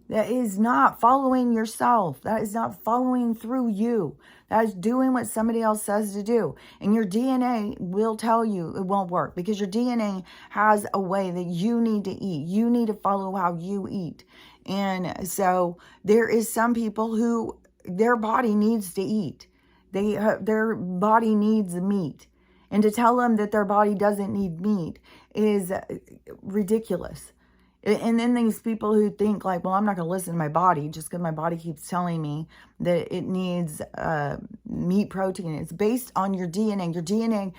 That is not following yourself. That is not following through you. That is doing what somebody else says to do. And your DNA will tell you it won't work, because your DNA has a way that you need to eat. You need to follow how you eat. And so there is some people who their body needs to eat. Their body needs meat. And to tell them that their body doesn't need meat is ridiculous. And then these people who think like, well, I'm not going to listen to my body just because my body keeps telling me that it needs meat protein. It's based on your DNA. Your DNA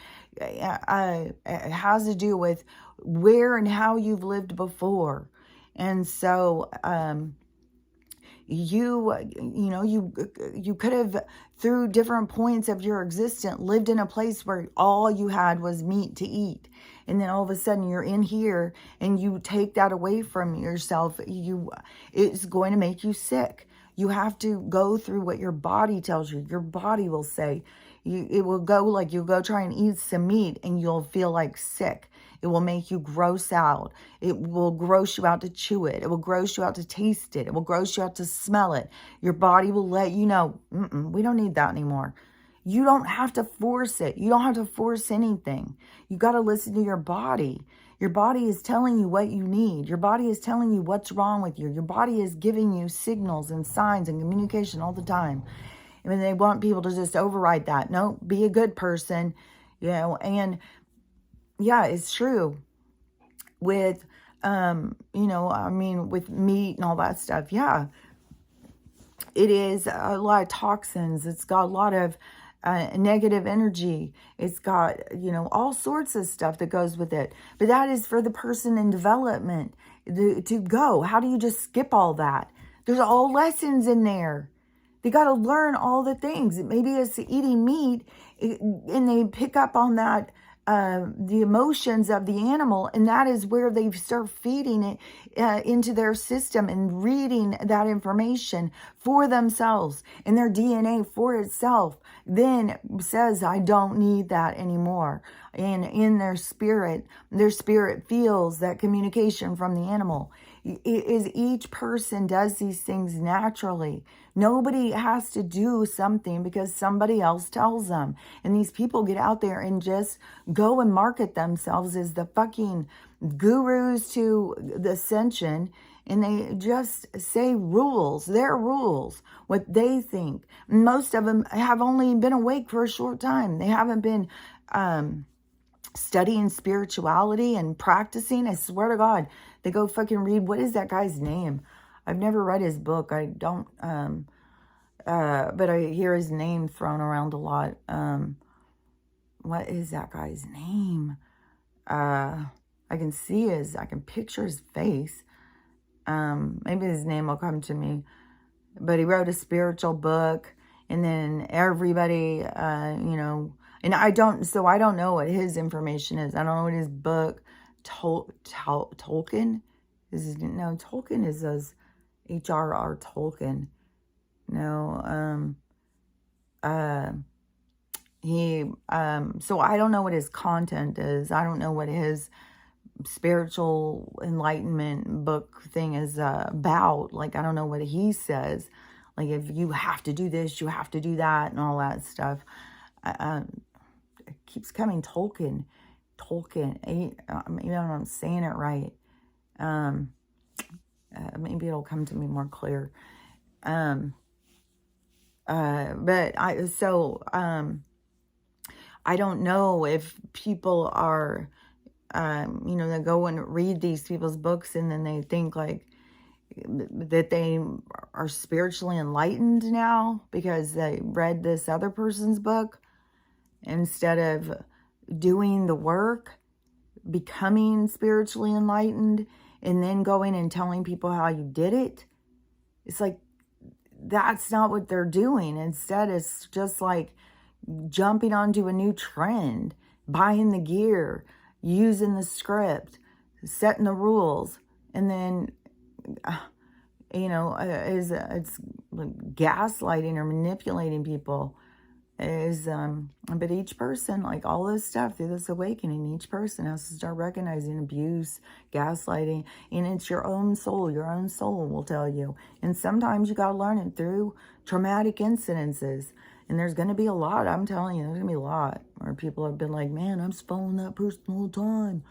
has to do with where and how you've lived before. And so you could have, through different points of your existence, lived in a place where all you had was meat to eat. And then all of a sudden you're in here and you take that away from yourself. It's going to make you sick. You have to go through what your body tells you. Your body will say, it will go like you'll go try and eat some meat and you'll feel like sick. It will make you gross out. It will gross you out to chew it. It will gross you out to taste it. It will gross you out to smell it. Your body will let you know, we don't need that anymore. You don't have to force it. You don't have to force anything. You got to listen to your body. Your body is telling you what you need. Your body is telling you what's wrong with you. Your body is giving you signals and signs and communication all the time. I mean, they want people to just override that. No, be a good person, and yeah, it's true with, with meat and all that stuff. Yeah, it is a lot of toxins. It's got a lot of negative energy. It's got, all sorts of stuff that goes with it. But that is for the person in development to go. How do you just skip all that? There's all lessons in there. They got to learn all the things. Maybe it's eating meat and they pick up on that, the emotions of the animal, and that is where they start feeding it into their system and reading that information for themselves, and their DNA for itself then says, I don't need that anymore. And in their spirit feels that communication from the animal. Each person does these things naturally. Nobody has to do something because somebody else tells them. And these people get out there and just go and market themselves as the fucking gurus to the ascension. And they just say rules, their rules, what they think. Most of them have only been awake for a short time. They haven't been studying spirituality and practicing. I swear to God, they go fucking read, what is that guy's name? I've never read his book. I don't, but I hear his name thrown around a lot. What is that guy's name? I can picture his face. Maybe his name will come to me. But he wrote a spiritual book, and then everybody, and I don't know what his information is. I don't know what his book, Tolkien is. No, Tolkien is as H.R.R. Tolkien. No, so I don't know what his content is. I don't know what his spiritual enlightenment book thing is about. Like, I don't know what he says. Like, if you have to do this, you have to do that, and all that stuff. It keeps coming Tolkien. Maybe I'm saying it right. Maybe it'll come to me more clear. But I don't know if people are, they go and read these people's books and then they think like that they are spiritually enlightened now because they read this other person's book, instead of doing the work, becoming spiritually enlightened, and then going and telling people how you did it. It's like, that's not what they're doing. Instead, it's just like jumping onto a new trend, buying the gear, using the script, setting the rules, and then, it's like gaslighting or manipulating people. But each person, like all this stuff through this awakening, each person has to start recognizing abuse, gaslighting, and it's your own soul will tell you. And sometimes you got to learn it through traumatic incidences. And there's going to be a lot, I'm telling you, there's going to be a lot where people have been like, man, I was following that person all the time.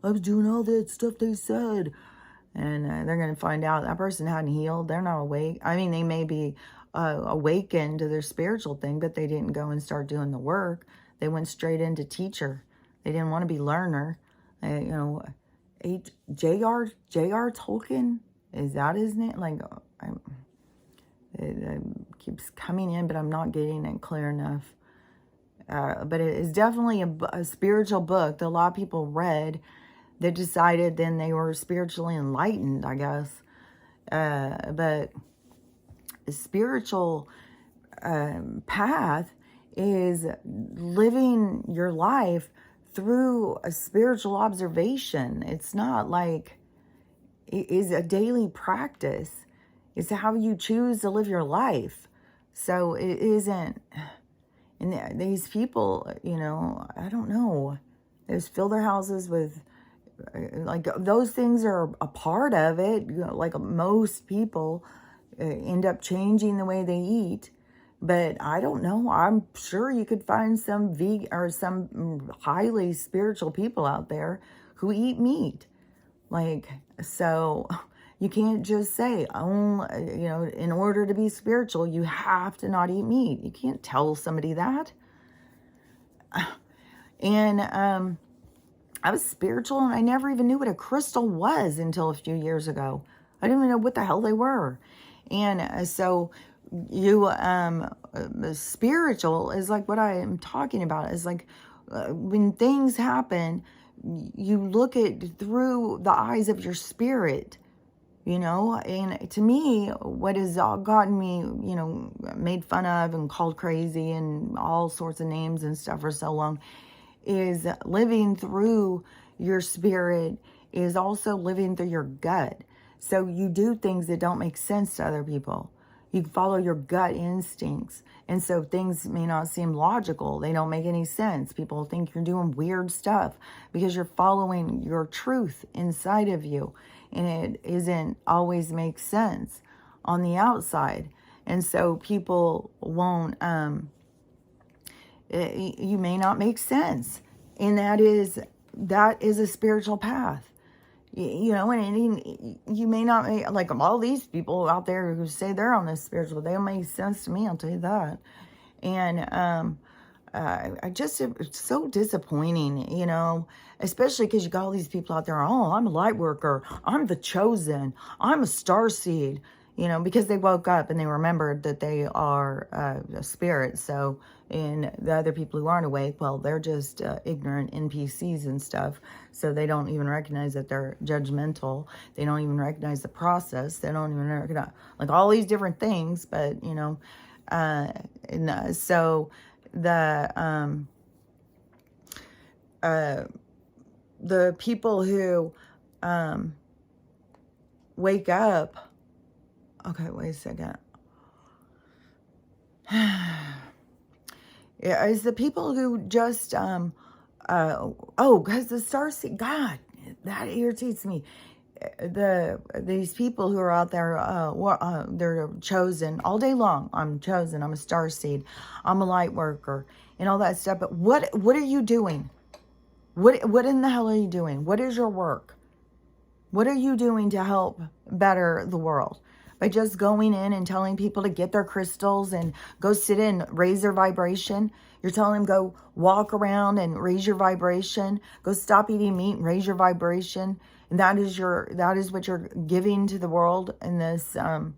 I was doing all that stuff they said. And they're going to find out that person hadn't healed. They're not awake. I mean, they may be awakened to their spiritual thing, but they didn't go and start doing the work. They went straight into teacher. They didn't want to be learner. You know, J.R. Tolkien, is that his name? Like, it keeps coming in, but I'm not getting it clear enough. But it is definitely a spiritual book that a lot of people read that decided then they were spiritually enlightened, I guess. But a spiritual path is living your life through a spiritual observation. It's not like, it is a daily practice. It's how you choose to live your life. So it isn't, and these people, you know, I don't know, they just fill their houses with, like, those things are a part of it. You know, like most people end up changing the way they eat. But I don't know. I'm sure you could find some vegan or some highly spiritual people out there who eat meat. Like, so you can't just say, oh, you know, in order to be spiritual, you have to not eat meat. You can't tell somebody that. And I was spiritual, and I never even knew what a crystal was until a few years ago. I didn't even know what the hell they were. And so you, spiritual is like what I am talking about. Is like when things happen, you look at through the eyes of your spirit, you know. And to me, what has gotten me, you know, made fun of and called crazy and all sorts of names and stuff for so long, is living through your spirit is also living through your gut. So you do things that don't make sense to other people. You follow your gut instincts. And so things may not seem logical. They don't make any sense. People think you're doing weird stuff because you're following your truth inside of you. And it isn't always make sense on the outside. And so people won't, you may not make sense. And that is a spiritual path. You know, and you may not make, like all these people out there who say they're on this spiritual, they don't make sense to me, I'll tell you that. And I just, it's so disappointing, you know, especially because you got all these people out there, oh, I'm a light worker, I'm the chosen, I'm a starseed, you know, because they woke up and they remembered that they are a spirit. So, and the other people who aren't awake, well, they're just ignorant NPCs and stuff. So they don't even recognize that they're judgmental. They don't even recognize the process. They don't even recognize, like, all these different things. But, you know, so the people who wake up, okay, wait a second. Yeah, it's the people who just, because the starseed, God, that irritates me. These people who are out there, they're chosen all day long. I'm chosen. I'm a starseed. I'm a light worker, and all that stuff. But what are you doing? What in the hell are you doing? What is your work? What are you doing to help better the world? By just going in and telling people to get their crystals and go sit in, raise their vibration. You're telling them go walk around and raise your vibration. Go stop eating meat and raise your vibration. And that is what you're giving to the world in this. To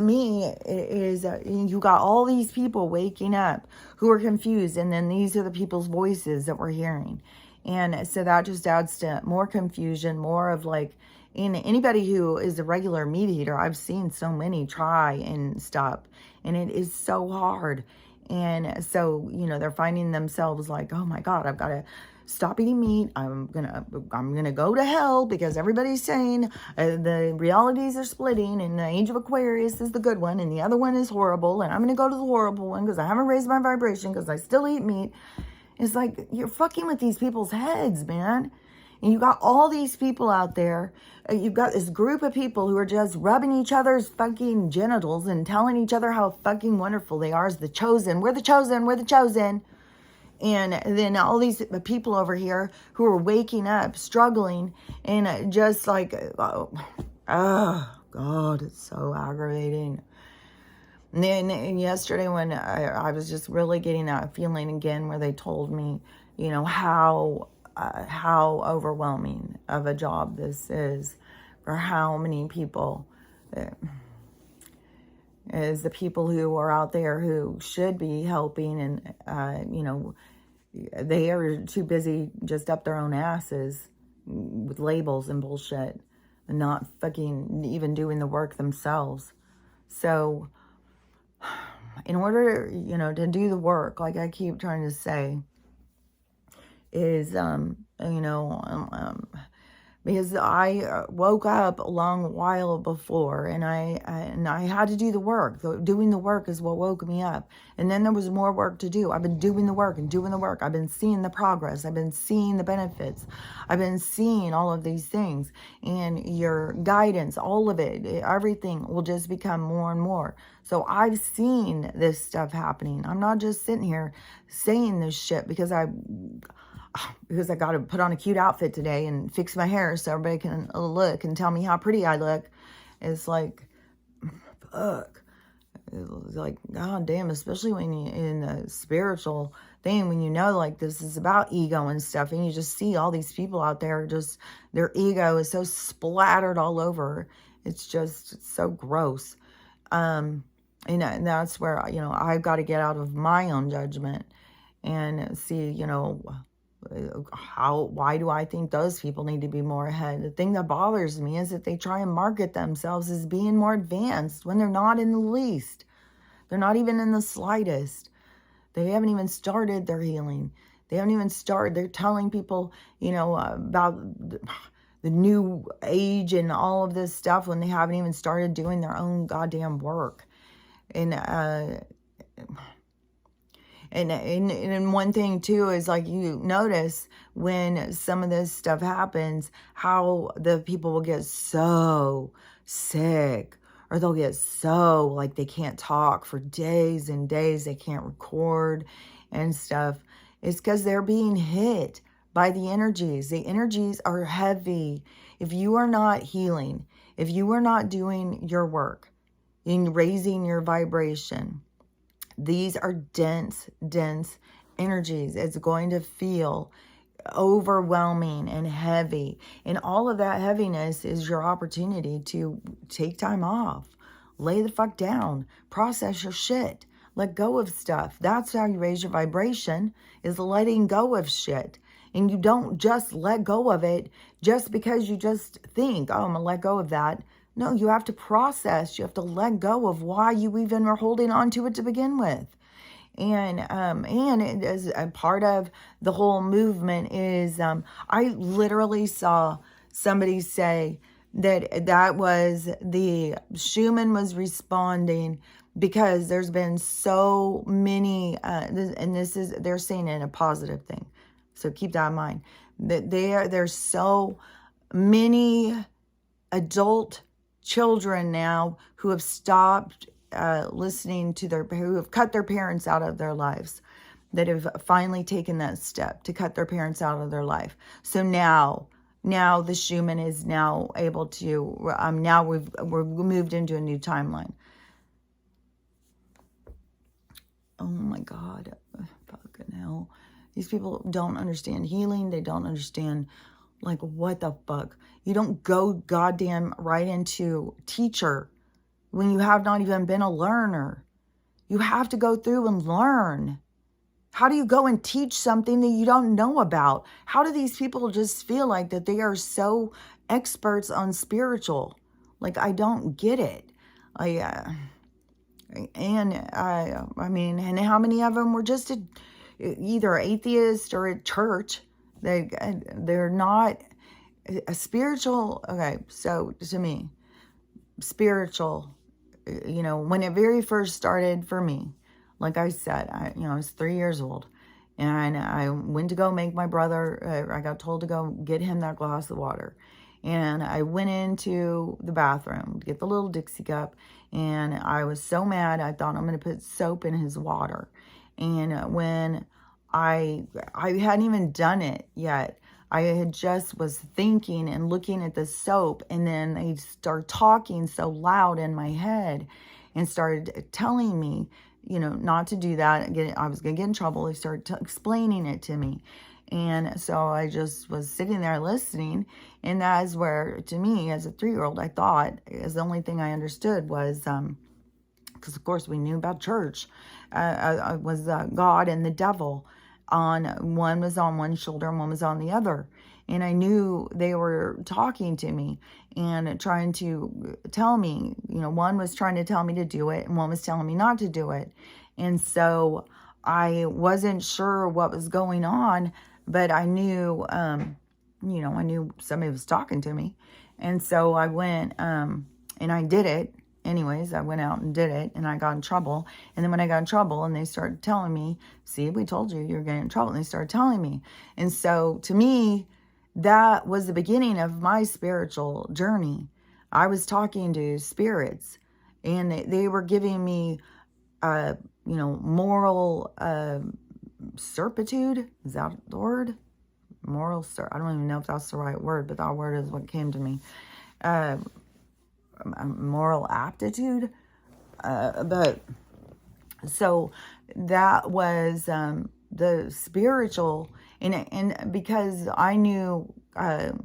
me, it is you got all these people waking up who are confused, and then these are the people's voices that we're hearing, and so that just adds to more confusion, more of like. And anybody who is a regular meat eater, I've seen so many try and stop, and it is so hard. And so, you know, they're finding themselves like, oh my God, I've got to stop eating meat. I'm gonna go to hell because everybody's saying the realities are splitting, and the age of Aquarius is the good one, and the other one is horrible, and I'm gonna go to the horrible one because I haven't raised my vibration because I still eat meat. It's like you're fucking with these people's heads, man. And you got all these people out there. You've got this group of people who are just rubbing each other's fucking genitals and telling each other how fucking wonderful they are as the chosen. We're the chosen. We're the chosen. And then all these people over here who are waking up, struggling, and just like, oh, God God, it's so aggravating. And then and yesterday when I was just really getting that feeling again where they told me, you know, how overwhelming of a job this is for how many people, is the people who are out there who should be helping, and you know, they are too busy just up their own asses with labels and bullshit and not fucking even doing the work themselves. So in order, you know, to do the work, like I keep trying to say, is, you know, because I woke up a long while before, and I had to do the work. Doing the work is what woke me up. And then there was more work to do. I've been doing the work and doing the work. I've been seeing the progress. I've been seeing the benefits. I've been seeing all of these things. And your guidance, all of it, everything will just become more and more. So I've seen this stuff happening. I'm not just sitting here saying this shit because I got to put on a cute outfit today and fix my hair so everybody can look and tell me how pretty I look. It's like, fuck. It's like, god damn, especially when you in a spiritual thing, when you know, like, this is about ego and stuff, and you just see all these people out there, just, their ego is so splattered all over. It's just, it's so gross. And that's where, you know, I've got to get out of my own judgment and see, you know, why do I think those people need to be more ahead? The thing that bothers me is that they try and market themselves as being more advanced when they're not in the least. They're not even in the slightest. They haven't even started their healing. They haven't even started. They're telling people, you know, about the new age and all of this stuff when they haven't even started doing their own goddamn work. And one thing too is, like, you notice when some of this stuff happens, how the people will get so sick, or they'll get so, like, they can't talk for days and days, they can't record and stuff. It's because they're being hit by the energies. The energies are heavy. If you are not healing, if you are not doing your work in raising your vibration, these are dense energies. It's going to feel overwhelming and heavy. And all of that heaviness is your opportunity to take time off. Lay the fuck down. Process your shit. Let go of stuff. That's how you raise your vibration, is letting go of shit. And you don't just let go of it just because you just think, oh, I'm going to let go of that. No, you have to process. You have to let go of why you even are holding on to it to begin with. And it is a part of the whole movement is, I literally saw somebody say that was the Schumann was responding because there's been so many, and this is, they're saying it in a positive thing. So keep that in mind, that there's so many adult children now who have stopped listening to who have cut their parents out of their lives, that have finally taken that step to cut their parents out of their life. So now the Schumann is now able to, now we're moved into a new timeline. Oh my God, fucking hell. These people don't understand healing. They don't understand, like, what the fuck? You don't go goddamn right into teacher when you have not even been a learner. You have to go through and learn. How do you go and teach something that you don't know about? How do these people just feel like that they are so experts on spiritual? Like, I don't get it. I mean, and how many of them were just either atheist or at church? They're not a spiritual. Okay, so to me, spiritual, you know, when it very first started for me, like I said, I was 3 years old, and I went to go make my brother, I got told to go get him that glass of water. And I went into the bathroom to get the little Dixie cup, and I was so mad, I thought I'm going to put soap in his water. And when I hadn't even done it yet, I had just was thinking and looking at the soap, and then they started talking so loud in my head and started telling me, not to do that. Again, I was going to get in trouble. They started explaining it to me. And so I just was sitting there listening. And that is where, to me, as a 3-year-old, I thought, as the only thing I understood was, because of course we knew about church, was God and the devil. One was on one shoulder and one was on the other. And I knew they were talking to me and trying to tell me, one was trying to tell me to do it and one was telling me not to do it. And so I wasn't sure what was going on, but I knew, I knew somebody was talking to me. And so I went, and I did it. Anyways, I went out and did it, and I got in trouble. And then when I got in trouble, and they started telling me, see, we told you you're getting in trouble. And they started telling me. And so to me, that was the beginning of my spiritual journey. I was talking to spirits, and they were giving me, moral certitude. Is that the word? I don't even know if that's the right word, but that word is what came to me. Moral aptitude. But so that was the spiritual, and because I knew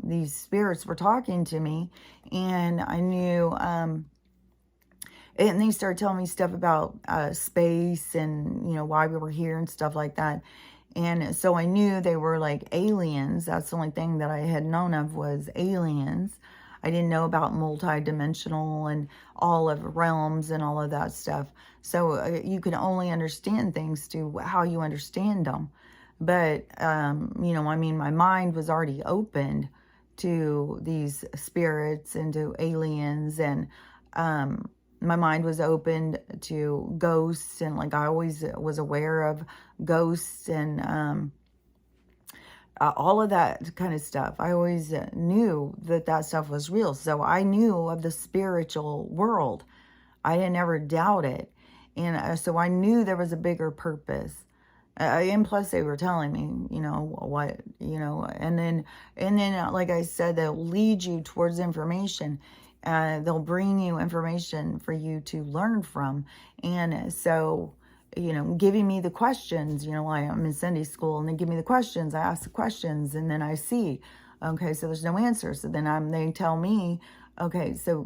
these spirits were talking to me, and I knew, and they started telling me stuff about space and why we were here and stuff like that. And so I knew they were like aliens. That's the only thing that I had known of was aliens. I didn't know about multi-dimensional and all of realms and all of that stuff. So you can only understand things to how you understand them. But, my mind was already opened to these spirits and to aliens. And my mind was opened to ghosts. And like I always was aware of ghosts and all of that kind of stuff. I always knew that stuff was real. So I knew of the spiritual world. I didn't ever doubt it. And so I knew there was a bigger purpose. And plus they were telling me, what, and then, like I said, they'll lead you towards information. They'll bring you information for you to learn from. And so, giving me the questions, I'm in Sunday school and they give me the questions, I ask the questions, and then I see, okay, so there's no answer. So then they tell me, okay, so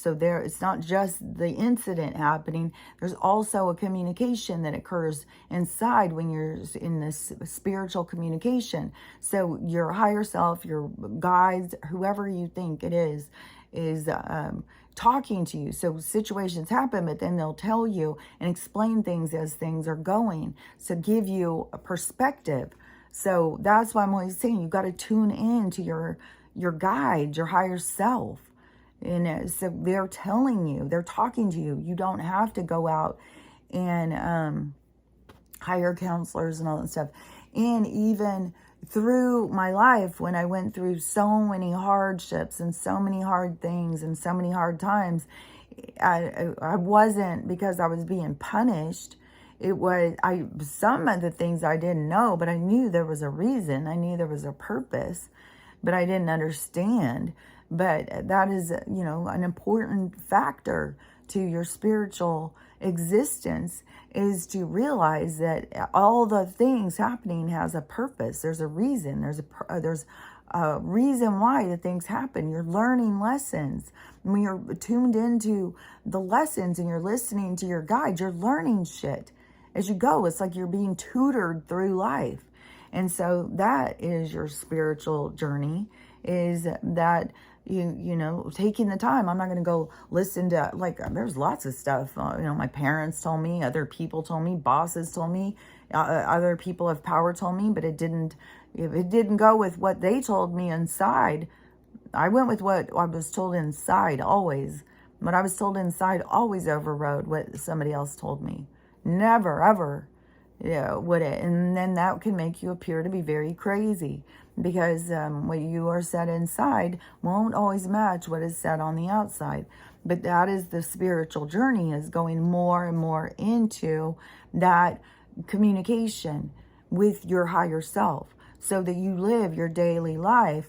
there, it's not just the incident happening. There's also a communication that occurs inside when you're in this spiritual communication. So your higher self, your guides, whoever you think it is talking to you. So situations happen, but then they'll tell you and explain things as things are going. So give you a perspective. So that's why I'm always saying you got to tune in to your guide, your higher self. And so they're telling you, they're talking to you. You don't have to go out and hire counselors and all that stuff. And even through my life, when I went through so many hardships and so many hard things and so many hard times, I wasn't because I was being punished. It was some of the things I didn't know, but I knew there was a reason. I knew there was a purpose, but I didn't understand. But that is, an important factor to your spiritual existence, is to realize that all the things happening has a purpose. There's a reason. There's a reason why the things happen. You're learning lessons. When you're tuned into the lessons and you're listening to your guide, you're learning shit as you go. It's like you're being tutored through life. And so that is your spiritual journey, is that taking the time. I'm not going to go listen to, there's lots of stuff. My parents told me, other people told me, bosses told me, other people of power told me, but if it didn't go with what they told me inside, I went with what I was told inside always. What I was told inside always overrode what somebody else told me. Never, ever. Would it? And then that can make you appear to be very crazy, because what you are said inside won't always match what is said on the outside. But that is the spiritual journey, is going more and more into that communication with your higher self. so that you live your daily life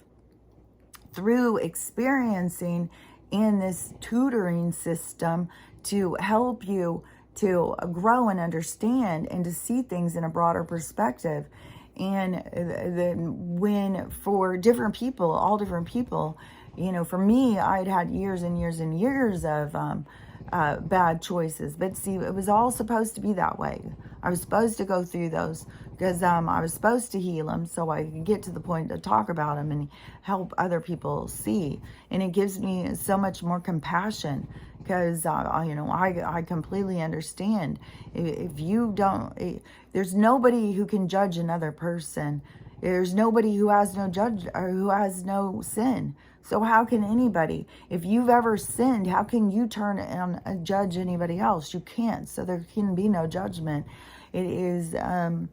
through experiencing in this tutoring system to help you to grow and understand and to see things in a broader perspective. And then when for different people, all different people, you know, for me, I'd had years and years and years of bad choices. But see, it was all supposed to be that way. I was supposed to go through those because I was supposed to heal them so I could get to the point to talk about them and help other people see. And it gives me so much more compassion because, you know, I completely understand. If you don't, there's nobody who can judge another person. There's nobody who has no judge or who has no sin. So how can anybody, if you've ever sinned, how can you turn and judge anybody else? You can't. So there can be no judgment. It is the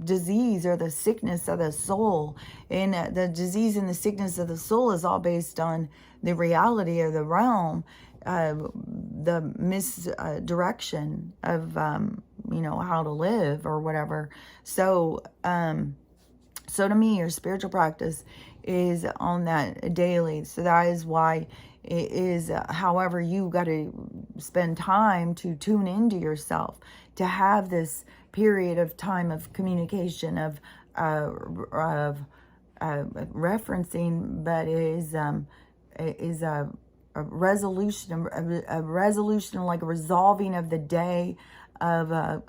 disease or the sickness of the soul. And the disease and the sickness of the soul is all based on the reality of the realm, the misdirection of, you know, how to live or whatever. So, so to me, your spiritual practice is on that daily. So that is why it is, however, you got to spend time to tune into yourself, to have this period of time of communication, of referencing, but is a resolution, a resolution, like a resolving of the day, of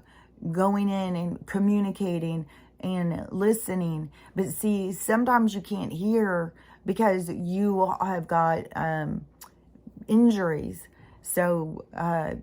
going in and communicating and listening. But see, sometimes you can't hear because you have got injuries. So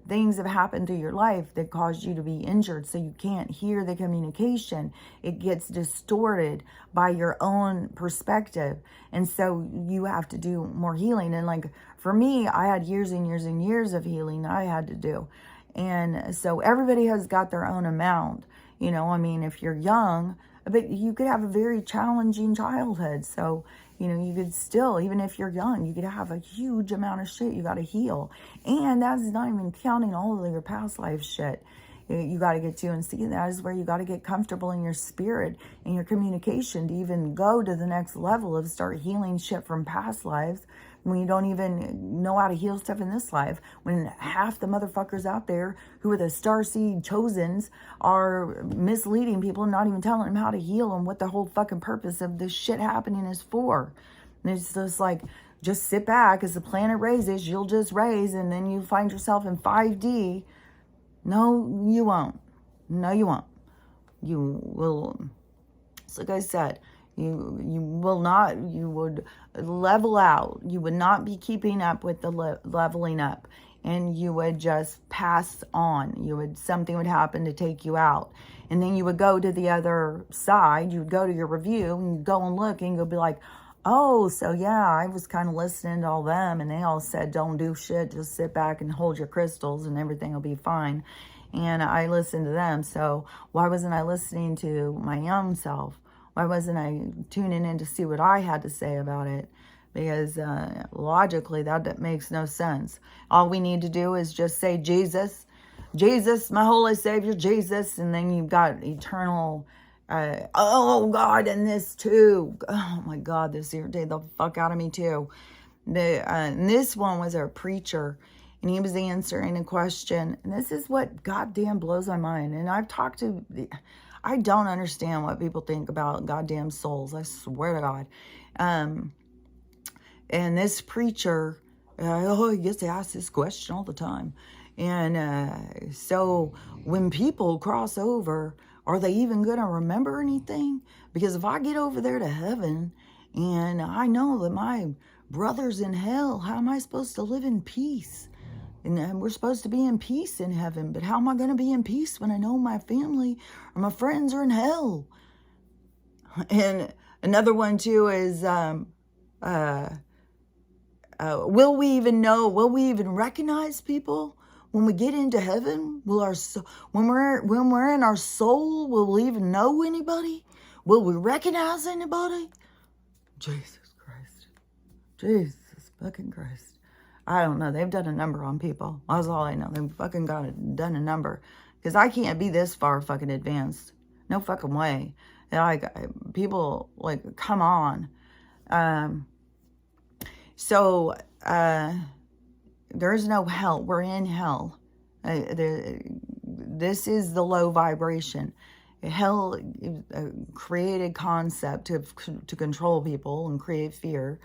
things have happened through your life that caused you to be injured. So you can't hear the communication. It gets distorted by your own perspective. And so you have to do more healing. And like for me, I had years and years and years of healing I had to do. And so everybody has got their own amount. You know, I mean, if you're young, but you could have a very challenging childhood. So, you know, you could still, even if you're young, you could have a huge amount of shit you got to heal. And that's not even counting all of your past life shit you got to get to. And see, that is where you got to get comfortable in your spirit and your communication to even go to the next level of start healing shit from past lives. When you don't even know how to heal stuff in this life, when half the motherfuckers out there who are the starseed chosens are misleading people and not even telling them how to heal and what the whole fucking purpose of this shit happening is for. And it's just like, just sit back as the planet raises, you'll just raise, and then you find yourself in 5D. No, you won't. No, you won't. You will, it's like I said, you will not, you would level out. You would not be keeping up with the leveling up, and you would just pass on. Something would happen to take you out, and then you would go to the other side. You would go to your review and you'd go and look, and you'll be like, oh, so yeah, I was kind of listening to all them, and they all said, don't do shit, just sit back and hold your crystals and everything will be fine. And I listened to them, so why wasn't I listening to my own self? Why wasn't I tuning in to see what I had to say about it? Because logically, that makes no sense. All we need to do is just say, Jesus, Jesus, my holy Savior, Jesus, and then you've got eternal, oh God, and this too. Oh my God, this irritated the fuck out of me too. And this one was a preacher, and he was answering a question. And this is what goddamn blows my mind. And I've talked to... I don't understand what people think about goddamn souls. I swear to God. And this preacher, he gets asked this question all the time. And so when people cross over, are they even going to remember anything? Because if I get over there to heaven and I know that my brother's in hell, how am I supposed to live in peace? And we're supposed to be in peace in heaven. But how am I going to be in peace when I know my family or my friends are in hell? And another one, too, is will we even know? Will we even recognize people when we get into heaven? When we're in our soul, will we even know anybody? Will we recognize anybody? Jesus Christ. Jesus fucking Christ. I don't know. They've done a number on people. That's all I know. They've fucking done a number. Because I can't be this far fucking advanced. No fucking way. Like, people, like, come on. So, there's no hell. We're in hell. This is the low vibration. Hell is a created concept to control people and create fear.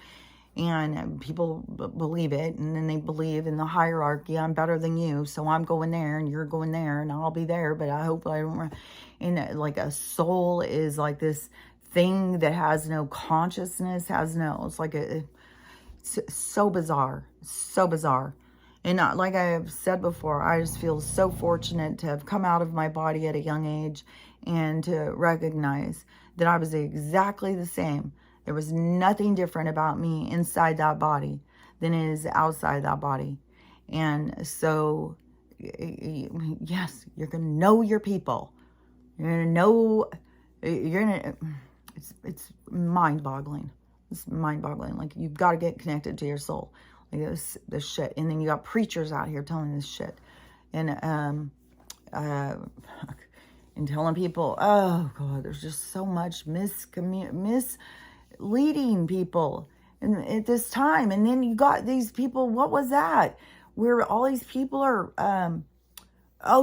And people believe it, and then they believe in the hierarchy. I'm better than you, so I'm going there, and you're going there, and I'll be there, but I hope I don't. And like, a soul is like this thing that has no consciousness, it's like it's so bizarre, so bizarre. And like I have said before, I just feel so fortunate to have come out of my body at a young age and to recognize that I was exactly the same. There was nothing different about me inside that body than is outside that body. And so, yes, you're going to know your people. You're going to know, it's mind-boggling. It's mind-boggling. Like, you've got to get connected to your soul. Like, this shit. And then you got preachers out here telling this shit. And, and telling people, oh, God, there's just so much misleading people at this time. And then you got these people, what was that? Where all these people are,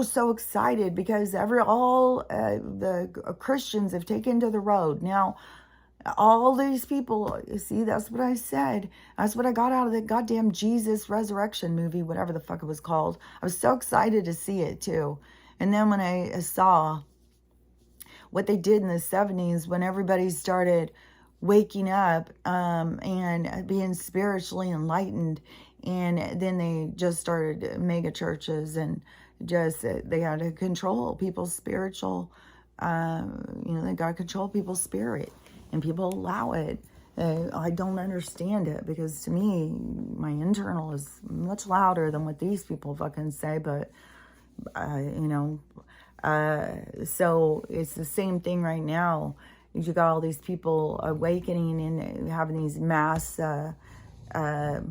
so excited because the Christians have taken to the road. Now, all these people, you see, that's what I said. That's what I got out of the goddamn Jesus Resurrection movie, whatever the fuck it was called. I was so excited to see it too. And then when I saw what they did in the 70s, when everybody started waking up and being spiritually enlightened, and then they just started mega churches, and just they had to control people's spiritual, they got to control people's spirit, and people allow it. I don't understand it, because to me, my internal is much louder than what these people fucking say, but so it's the same thing right now. You got all these people awakening and having these mass, what are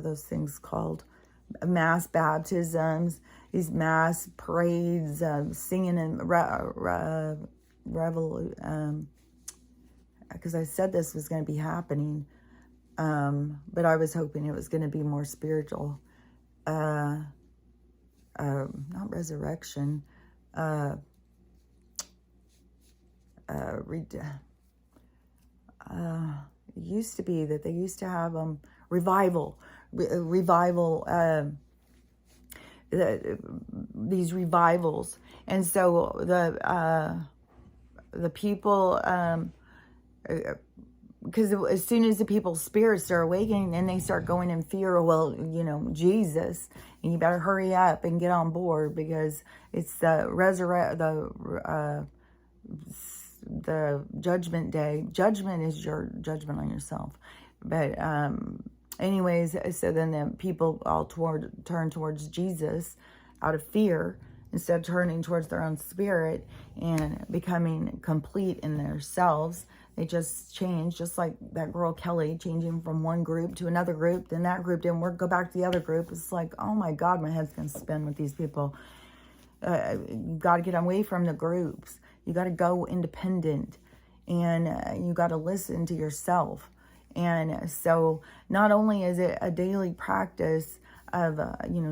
those things called? Mass baptisms, these mass parades, singing and because I said this was going to be happening, but I was hoping it was going to be more spiritual. Not resurrection, it used to be that they used to have revival, these revivals. And so the people, because as soon as the people's spirits start awakening and they start going in fear, well, Jesus, and you better hurry up and get on board, because it's the judgment day. Judgment is your judgment on yourself. But anyways, so then the people all turn towards Jesus out of fear, instead of turning towards their own spirit and becoming complete in themselves. They just change, just like that girl Kelly changing from one group to another group. Then that group didn't work, go back to the other group. It's like, oh my God, my head's going to spin with these people. You got to get away from the groups. You got to go independent, and you got to listen to yourself. And so not only is it a daily practice of,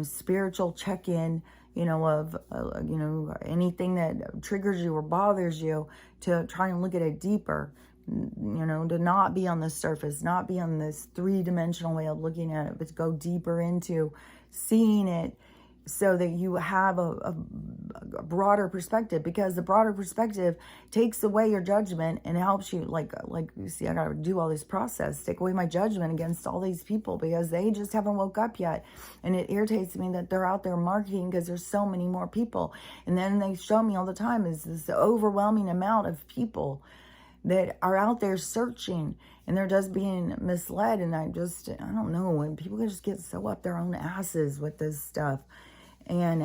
spiritual check-in, of, anything that triggers you or bothers you, to try and look at it deeper, to not be on the surface, not be on this three-dimensional way of looking at it, but to go deeper into seeing it, so that you have a broader perspective, because the broader perspective takes away your judgment and helps you, like you see, I got to do all this process, take away my judgment against all these people, because they just haven't woke up yet. And it irritates me that they're out there marketing, because there's so many more people. And then they show me all the time is this overwhelming amount of people that are out there searching, and they're just being misled. And I don't know, when people just get so up their own asses with this stuff, and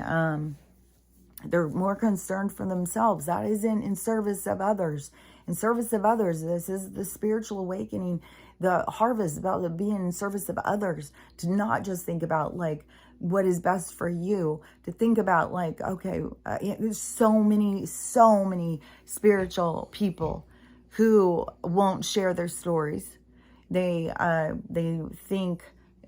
they're more concerned for themselves. That isn't in service of others. In service of others, this is the spiritual awakening, the harvest, about being in service of others, to not just think about like what is best for you, to think about like, okay, there's so many spiritual people who won't share their stories. They think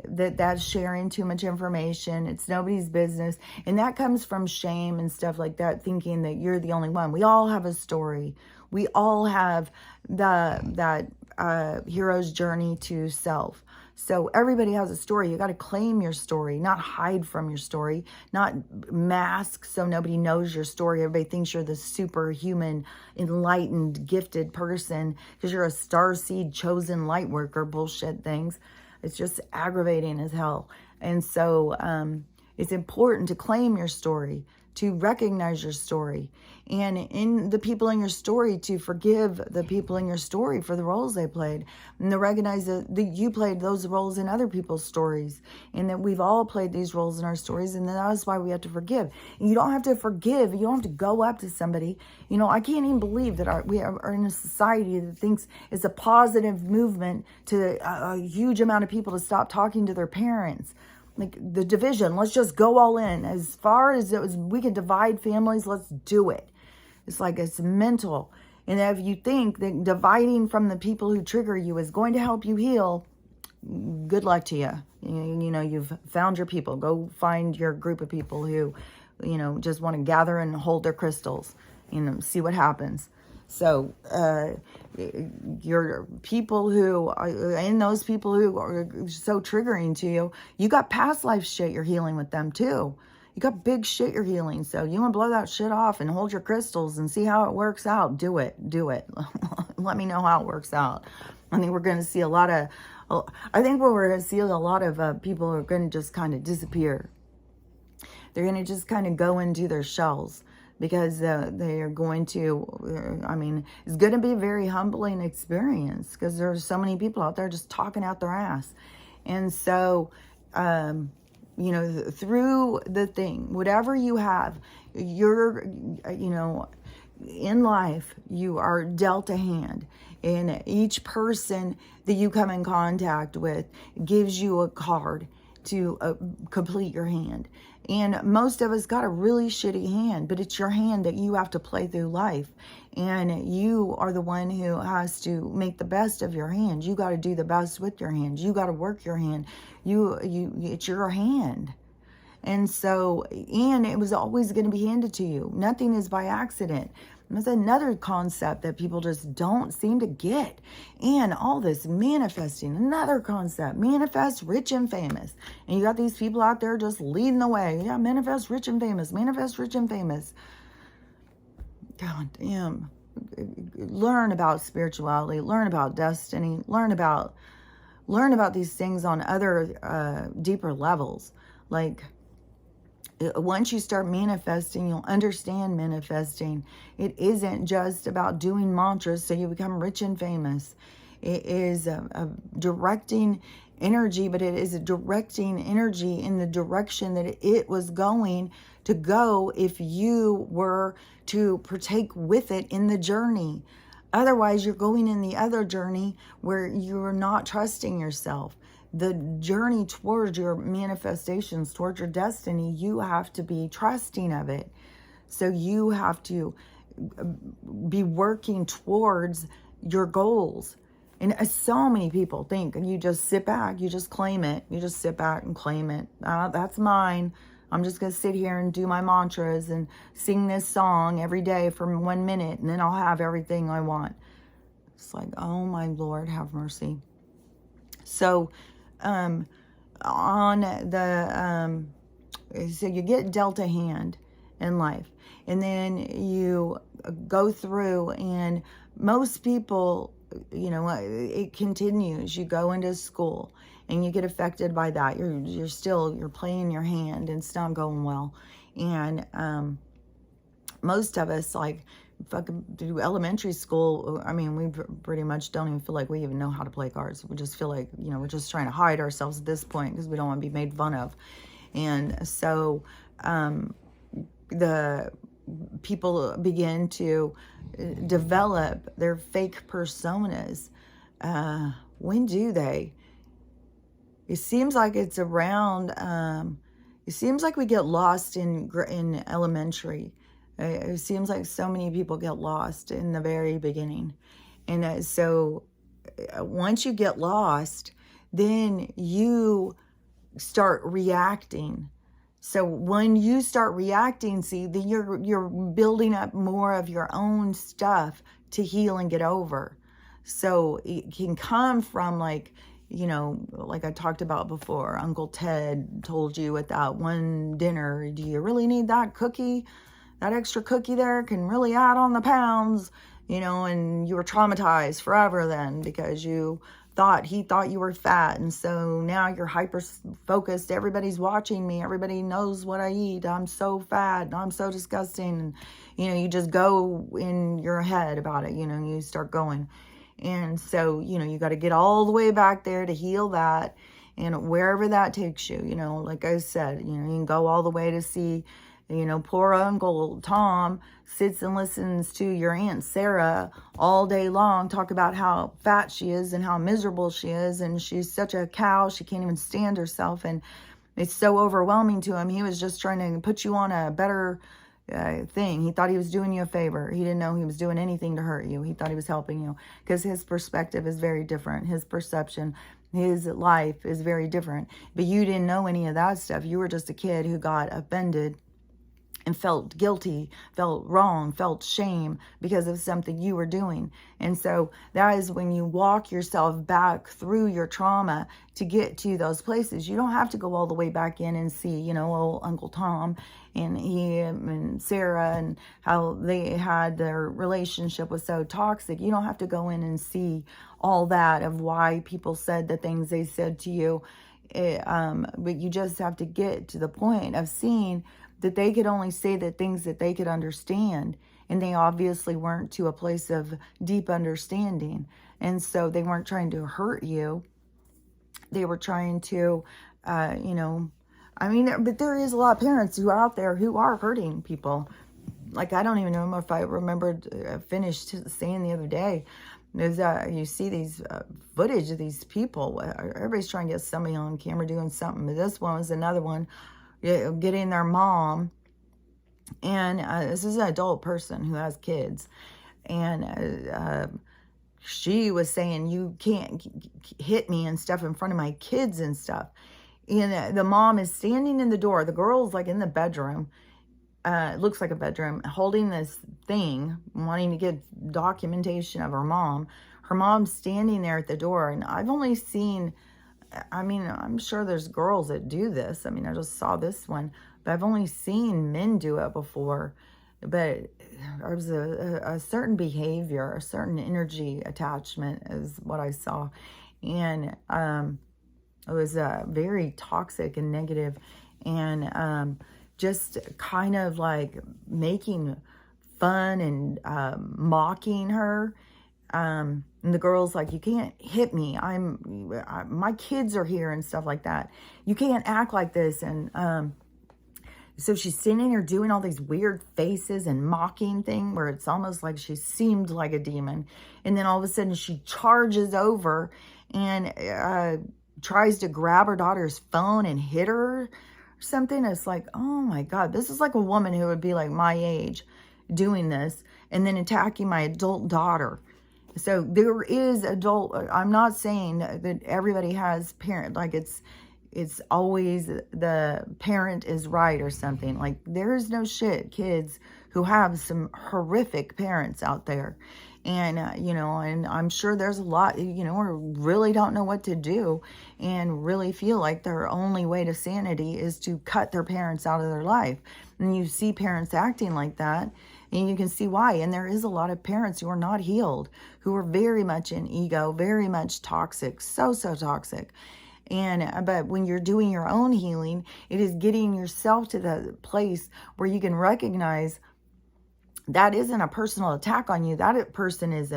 that that's sharing too much information. It's nobody's business. And that comes from shame and stuff like that, thinking that you're the only one. We all have a story. We all have that hero's journey to self. So everybody has a story. You got to claim your story, not hide from your story, not mask so nobody knows your story. Everybody thinks you're the superhuman, enlightened, gifted person because you're a starseed chosen light worker, bullshit things. It's just aggravating as hell. And so it's important to claim your story, to recognize your story, and in the people in your story, to forgive the people in your story for the roles they played, and to recognize that you played those roles in other people's stories, and that we've all played these roles in our stories, and that's why we have to forgive. And you don't have to forgive. You don't have to go up to somebody. You know, I can't even believe that we are in a society that thinks it's a positive movement to a huge amount of people to stop talking to their parents. Like the division, let's just go all in. As far as we can divide families, let's do it. It's like it's mental. And if you think that dividing from the people who trigger you is going to help you heal, good luck to you. You know, you've found your people. Go find your group of people who, you know, just want to gather and hold their crystals, you know, see what happens. So your people who and those people who are so triggering to you, you got past life shit you're healing with them too. You got big shit you're healing. So you want to blow that shit off and hold your crystals and see how it works out. Do it. Let me know how it works out. I think we're going to see a lot of people are going to just kind of disappear. They're going to just kind of go into their shells. Because they are going to, it's going to be a very humbling experience because there's so many people out there just talking out their ass. And so, you know, through the thing, whatever you have, in life, you are dealt a hand. And each person that you come in contact with gives you a card to complete your hand. And most of us got a really shitty hand, but it's your hand that you have to play through life. And you are the one who has to make the best of your hand. You got to do the best with your hands. You got to work your hand. It's your hand. And so, and it was always going to be handed to you. Nothing is by accident. That's another concept that people just don't seem to get. And all this manifesting, another concept, manifest rich and famous. And you got these people out there just leading the way. Yeah, manifest rich and famous, manifest rich and famous. God damn. Learn about spirituality, learn about destiny, learn about these things on other deeper levels. Like, once you start manifesting, you'll understand manifesting. It isn't just about doing mantras so you become rich and famous. It is a directing energy, but it is a directing energy in the direction that it was going to go if you were to partake with it in the journey. Otherwise, you're going in the other journey where you're not trusting yourself. The journey towards your manifestations, towards your destiny, you have to be trusting of it. So you have to be working towards your goals. And so many people think you just sit back, you just claim it. You just sit back and claim it. That's mine. I'm just going to sit here and do my mantras and sing this song every day for 1 minute, and then I'll have everything I want. It's like, oh my Lord, have mercy. So, so you get dealt a hand in life, and then you go through, and most people, you know, it continues. You go into school and you get affected by that. You're playing your hand and it's not going well. And most of us, like, fucking through elementary school, I mean, we pretty much don't even feel like we even know how to play cards. We just feel like, you know, we're just trying to hide ourselves at this point because we don't want to be made fun of. And so the people begin to develop their fake personas. When do they? It seems like it's around it seems like we get lost in elementary. It seems like so many people get lost in the very beginning. And so once you get lost, then you start reacting. So when you start reacting, see, then you're building up more of your own stuff to heal and get over. So it can come from, like, like I talked about before, Uncle Ted told you at that one dinner, do you really need that cookie? That extra cookie there can really add on the pounds, and you were traumatized forever then because he thought you were fat. And so now you're hyper focused. Everybody's watching me. Everybody knows what I eat. I'm so fat. I'm so disgusting. And, you just go in your head about it, you start going. And so, you got to get all the way back there to heal that. And wherever that takes you, like I said, you can go all the way to see, poor Uncle Tom sits and listens to your Aunt Sarah all day long talk about how fat she is and how miserable she is. And she's such a cow. She can't even stand herself. And it's so overwhelming to him. He was just trying to put you on a better thing. He thought he was doing you a favor. He didn't know he was doing anything to hurt you. He thought he was helping you because his perspective is very different. His perception, his life is very different. But you didn't know any of that stuff. You were just a kid who got offended and felt guilty, felt wrong, felt shame because of something you were doing. And so that is when you walk yourself back through your trauma to get to those places. You don't have to go all the way back in and see, old Uncle Tom and him and Sarah and how they had their relationship was so toxic. You don't have to go in and see all that of why people said the things they said to you. But you just have to get to the point of seeing that they could only say the things that they could understand. And they obviously weren't to a place of deep understanding. And so they weren't trying to hurt you. They were trying to, but there is a lot of parents who are out there who are hurting people. Like, I don't even know if I remembered, finished saying the other day, is you see these footage of these people. Everybody's trying to get somebody on camera doing something. But this one was another one. Getting their mom, and this is an adult person who has kids, and she was saying, you can't hit me and stuff in front of my kids and stuff. And the mom is standing in the door. The girl's like in the bedroom, it looks like a bedroom, holding this thing, wanting to get documentation of her mom. Her mom's standing there at the door, and I've only seen, I'm sure there's girls that do this. I just saw this one, but I've only seen men do it before. But there was a certain behavior, a certain energy attachment is what I saw. And it was very toxic and negative, and just kind of like making fun and mocking her. And the girl's like, you can't hit me. My kids are here and stuff like that. You can't act like this. And so she's sitting here doing all these weird faces and mocking thing where it's almost like she seemed like a demon. And then all of a sudden she charges over and tries to grab her daughter's phone and hit her or something. It's like, oh my God, this is like a woman who would be like my age doing this and then attacking my adult daughter. So there is I'm not saying that everybody has parent, like it's always the parent is right or something. Like, there's no shit kids who have some horrific parents out there. And, and I'm sure there's a lot, who really don't know what to do and really feel like their only way to sanity is to cut their parents out of their life. And you see parents acting like that, and you can see why. And there is a lot of parents who are not healed, who are very much in ego, very much toxic, so toxic. And but when you're doing your own healing, it is getting yourself to the place where you can recognize that isn't a personal attack on you. That person is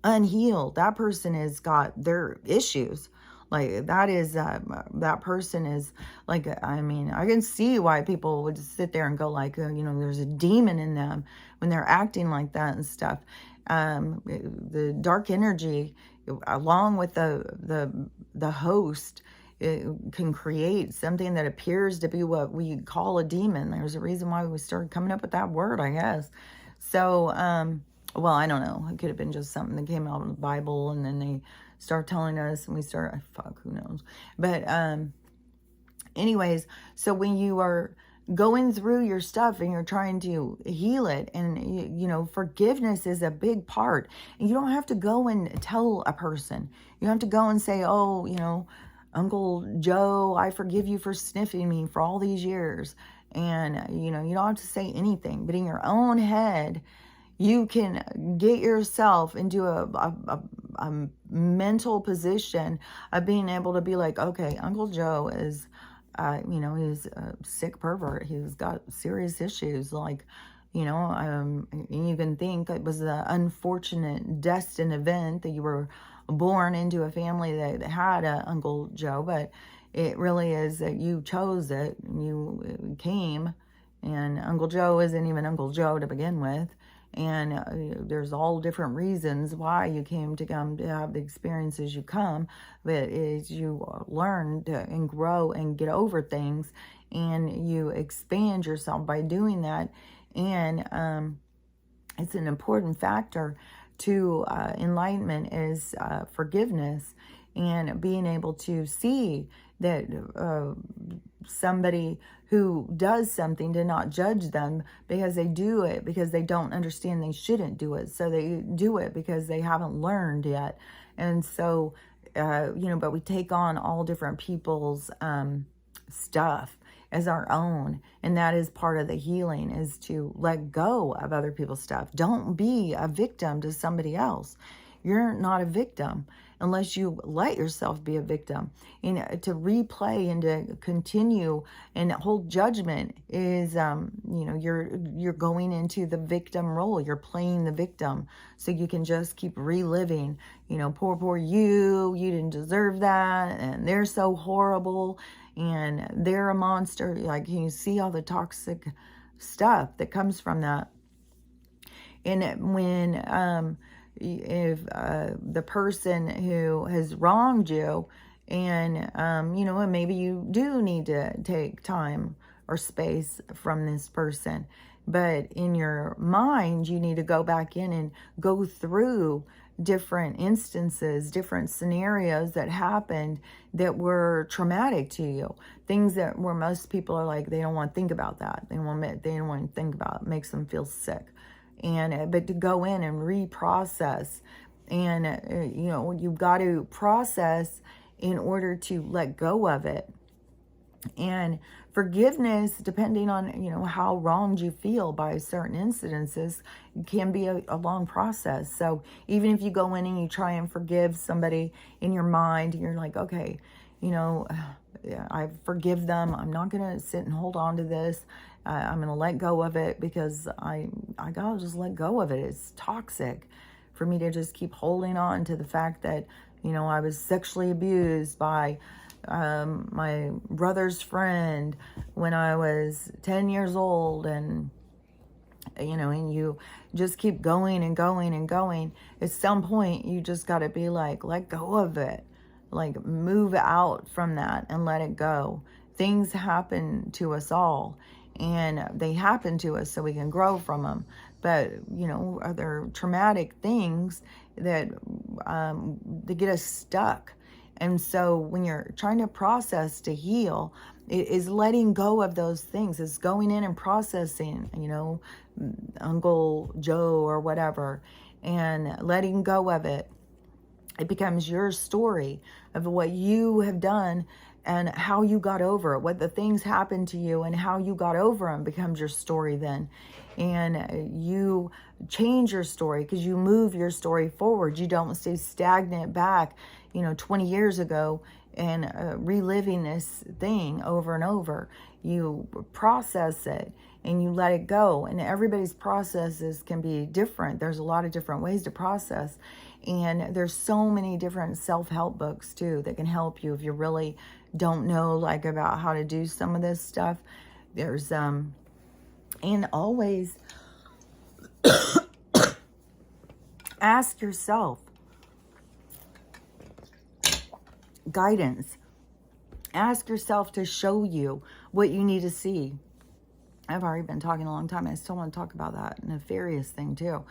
unhealed. That person has got their issues. Like, that is, that person is like, I can see why people would sit there and go like, there's a demon in them when they're acting like that and stuff. The dark energy, along with the host, it can create something that appears to be what we call a demon. There's a reason why we started coming up with that word, I guess. So, well, I don't know. It could have been just something that came out of the Bible, and then they start telling us, and we start, fuck, who knows. But anyways, so when you are going through your stuff and you're trying to heal it, and you know, forgiveness is a big part. And you don't have to go and tell a person. You don't have to go and say, oh, you know, Uncle Joe, I forgive you for sniffing me for all these years. And, you know, you don't have to say anything. But in your own head, you can get yourself into a mental position of being able to be like, okay, Uncle Joe is, you know, he's a sick pervert. He's got serious issues. Like, you know, you can think it was an unfortunate destined event that you were born into a family that had a Uncle Joe, but it really is that you chose it. You came, and Uncle Joe isn't even Uncle Joe to begin with. And there's all different reasons why you came to come to have the experiences you come, but as you learn to, and grow and get over things, and you expand yourself by doing that. And it's an important factor to enlightenment is forgiveness, and being able to see that somebody who does something, to not judge them because they do it because they don't understand they shouldn't do it. So they do it because they haven't learned yet. And so, you know, but we take on all different people's stuff as our own. And that is part of the healing, is to let go of other people's stuff. Don't be a victim to somebody else. You're not a victim unless you let yourself be a victim. And to replay and to continue and hold judgment is, you know, you're going into the victim role. You're playing the victim. So you can just keep reliving, you know, poor you didn't deserve that, and they're so horrible, and they're a monster. Like, you see all the toxic stuff that comes from that. And when if the person who has wronged you, and you know, and maybe you do need to take time or space from this person, but in your mind you need to go back in and go through different instances, different scenarios that happened that were traumatic to you, things that where most people are like, they don't want to think about that, they don't want to think about it, makes them feel sick. And but to go in and reprocess, and you know, you've got to process in order to let go of it. And forgiveness, depending on, you know, how wronged you feel by certain incidences, can be a long process. So even if you go in and you try and forgive somebody in your mind, you're like, okay, you know, I forgive them. I'm not going to sit and hold on to this. I'm going to let go of it, because I got to just let go of it. It's toxic for me to just keep holding on to the fact that, you know, I was sexually abused by my brother's friend when I was 10 years old, and you know, and you just keep going and going and going. At some point you just got to be like, let go of it, like move out from that and let it go. Things happen to us all, and they happen to us so we can grow from them. But you know, other traumatic things that they get us stuck. And so when you're trying to process to heal, it is letting go of those things. It's going in and processing, you know, Uncle Joe or whatever, and letting go of it. It becomes your story of what you have done and how you got over it, what the things happened to you and how you got over them becomes your story then. And you change your story because you move your story forward. You don't stay stagnant back, you know, 20 years ago and reliving this thing over and over. You process it and you let it go. And everybody's processes can be different. There's a lot of different ways to process. And there's so many different self-help books too that can help you if you really don't know like about how to do some of this stuff. There's and always ask yourself guidance. Ask yourself to show you what you need to see. I've already been talking a long time. I still want to talk about that nefarious thing too.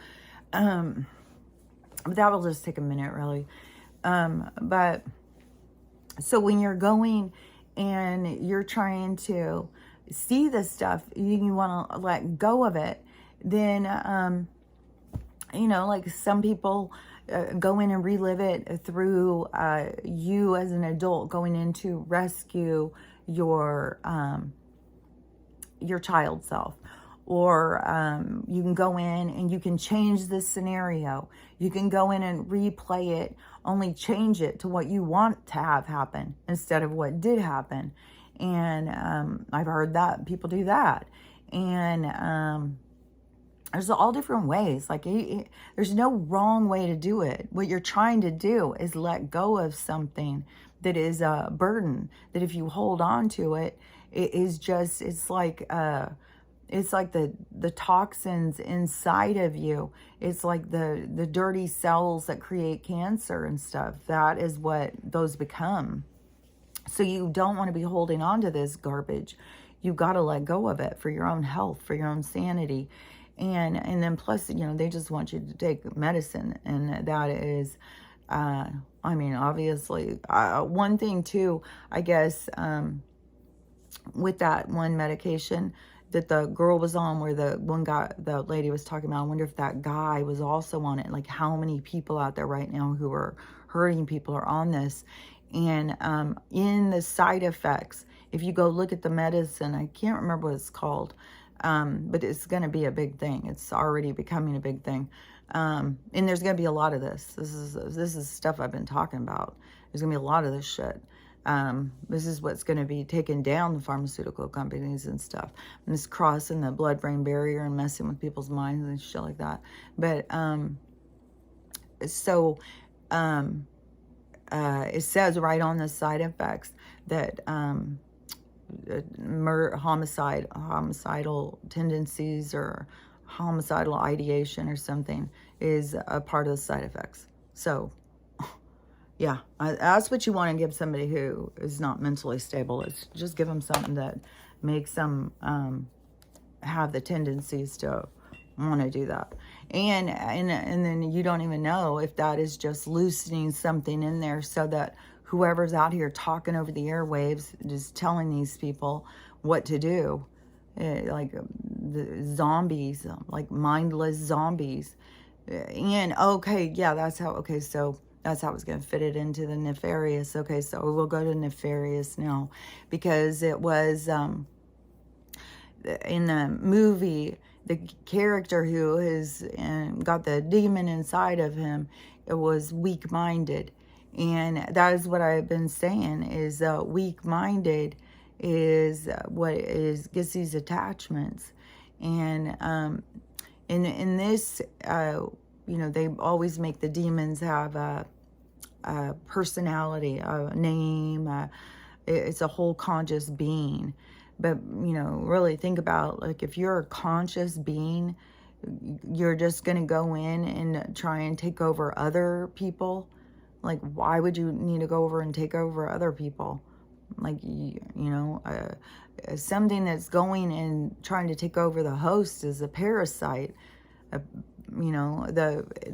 But that will just take a minute, really. But so when you're going and you're trying to see this stuff, you want to let go of it, then, like some people go in and relive it through you as an adult going in to rescue your child self. Or you can go in and you can change the scenario. You can go in and replay it, only change it to what you want to have happen instead of what did happen. And I've heard that people do that. And there's all different ways. Like, there's no wrong way to do it. What you're trying to do is let go of something that is a burden, that if you hold on to it, it is just, it's like the toxins inside of you. It's like the dirty cells that create cancer and stuff. That is what those become. So you don't want to be holding on to this garbage. You've got to let go of it for your own health, for your own sanity. And then plus, they just want you to take medicine. And that is, obviously, one thing too, I guess, with that one medication that the girl was on, where the lady was talking about, I wonder if that guy was also on it. Like, how many people out there right now who are hurting people are on this. And in the side effects, if you go look at the medicine, I can't remember what it's called, but it's going to be a big thing. It's already becoming a big thing. And there's going to be a lot of this. This is stuff I've been talking about. There's going to be a lot of this shit. This is what's going to be taking down the pharmaceutical companies and stuff. And it's crossing the blood-brain barrier and messing with people's minds and shit like that. But it says right on the side effects that homicidal tendencies or homicidal ideation or something is a part of the side effects. So yeah, that's what you want to give somebody who is not mentally stable. Is just give them something that makes them have the tendencies to want to do that. And then you don't even know if that is just loosening something in there, so that whoever's out here talking over the airwaves, just telling these people what to do, like the zombies, like mindless zombies. And okay, yeah, so that's how I was going to fit it into the nefarious. Okay, so we'll go to nefarious now, because it was in the movie, the character who has got the demon inside of him, it was weak-minded. And that is what I've been saying, is weak-minded is what gets these attachments. And in this, they always make the demons have a personality, a name. It's a whole conscious being. But, really think about, like, if you're a conscious being, you're just going to go in and try and take over other people. Like, why would you need to go over and take over other people? Like, something that's going and trying to take over the host is a parasite. The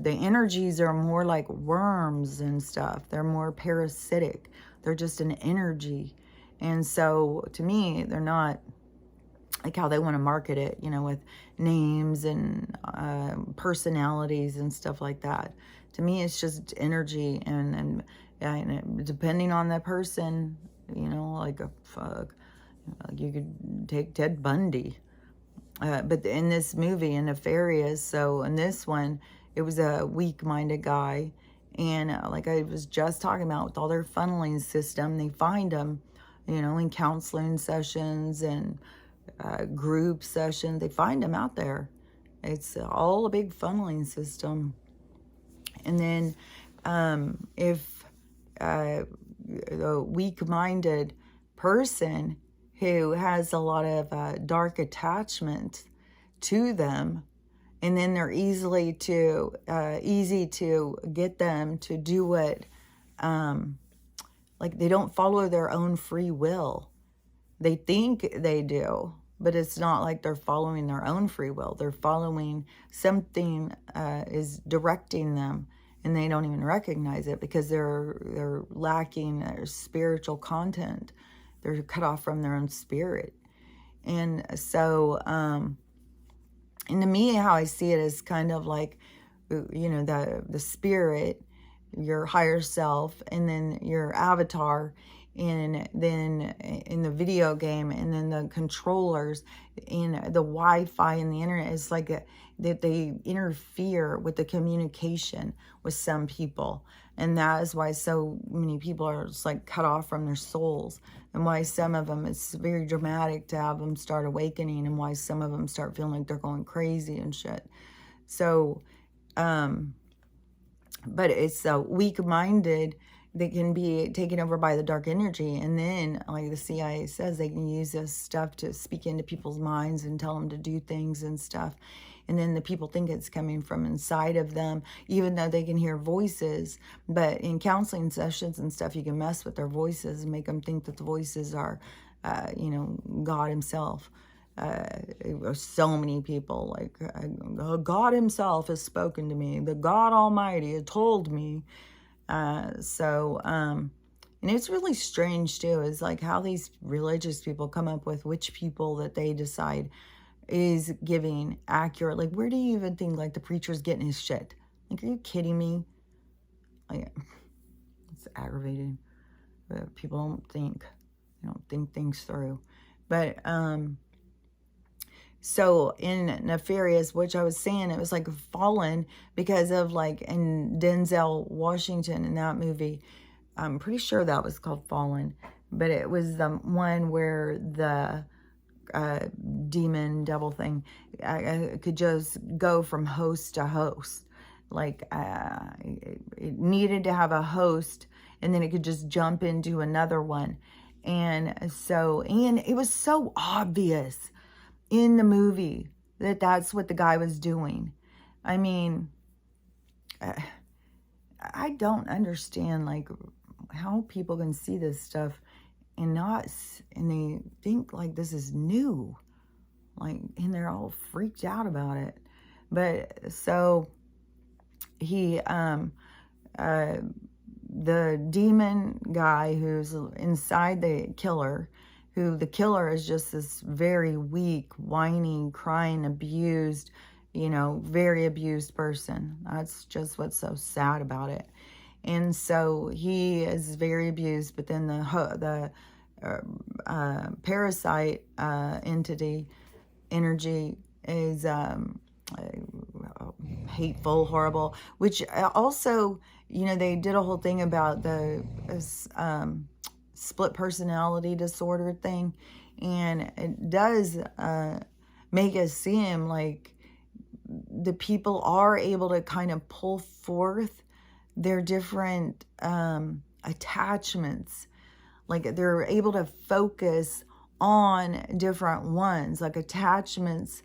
energies are more like worms and stuff. They're more parasitic. They're just an energy. And so to me, they're not like how they want to market it, with names and personalities and stuff like that. To me, it's just energy. And depending on the person, like you could take Ted Bundy. But in this movie, in Nefarious, so in this one, it was a weak-minded guy. And like I was just talking about, with all their funneling system, they find them, in counseling sessions and group sessions. They find them out there. It's all a big funneling system. And then if a weak-minded person who has a lot of dark attachment to them, and then they're easy to get them to do what, like they don't follow their own free will. They think they do, but it's not like they're following their own free will. They're following something is directing them, and they don't even recognize it because they're lacking their spiritual content. They're cut off from their own spirit. And so, and to me, how I see it is kind of like, you know, the spirit, your higher self, and then your avatar, and then in the video game, and then the controllers, and the Wi-Fi and the internet is like that they interfere with the communication with some people. And that is why so many people are just like cut off from their souls, and why some of them, it's very dramatic to have them start awakening, and why some of them start feeling like they're going crazy and shit. So, but it's weak-minded. They can be taken over by the dark energy, and then, like the CIA says, they can use this stuff to speak into people's minds and tell them to do things and stuff. And then the people think it's coming from inside of them, even though they can hear voices. But in counseling sessions and stuff, you can mess with their voices and make them think that the voices are, you know, God himself. So many people, like, God himself has spoken to me. The God Almighty had told me. And it's really strange too, is like how these religious people come up with which people that they decide is giving accurate. Like, where do you even think like the preacher's getting his shit? Like, are you kidding me? Like, it's aggravating. But people don't think, they don't think things through. But so in Nefarious, which I was saying, it was like Fallen because of like in Denzel Washington in that movie. I'm pretty sure that was called Fallen, but it was the one where the demon devil thing could just go from host to host. Like it needed to have a host, and then it could just jump into another one. And so, and it was so obvious in the movie that that's what the guy was doing. I mean, I don't understand like how people can see this stuff and they think like this is new, like, and they're all freaked out about it. But so he the demon guy who's inside the killer, who the killer is just this very weak, whining, crying, abused, you know, very abused person. That's just what's so sad about it. And so he is very abused, but then the parasite energy is hateful, horrible, which also, you know, they did a whole thing about the split personality disorder thing, and it does make us seem like the people are able to kind of pull forth their different attachments. Like they're able to focus on different ones, like attachments.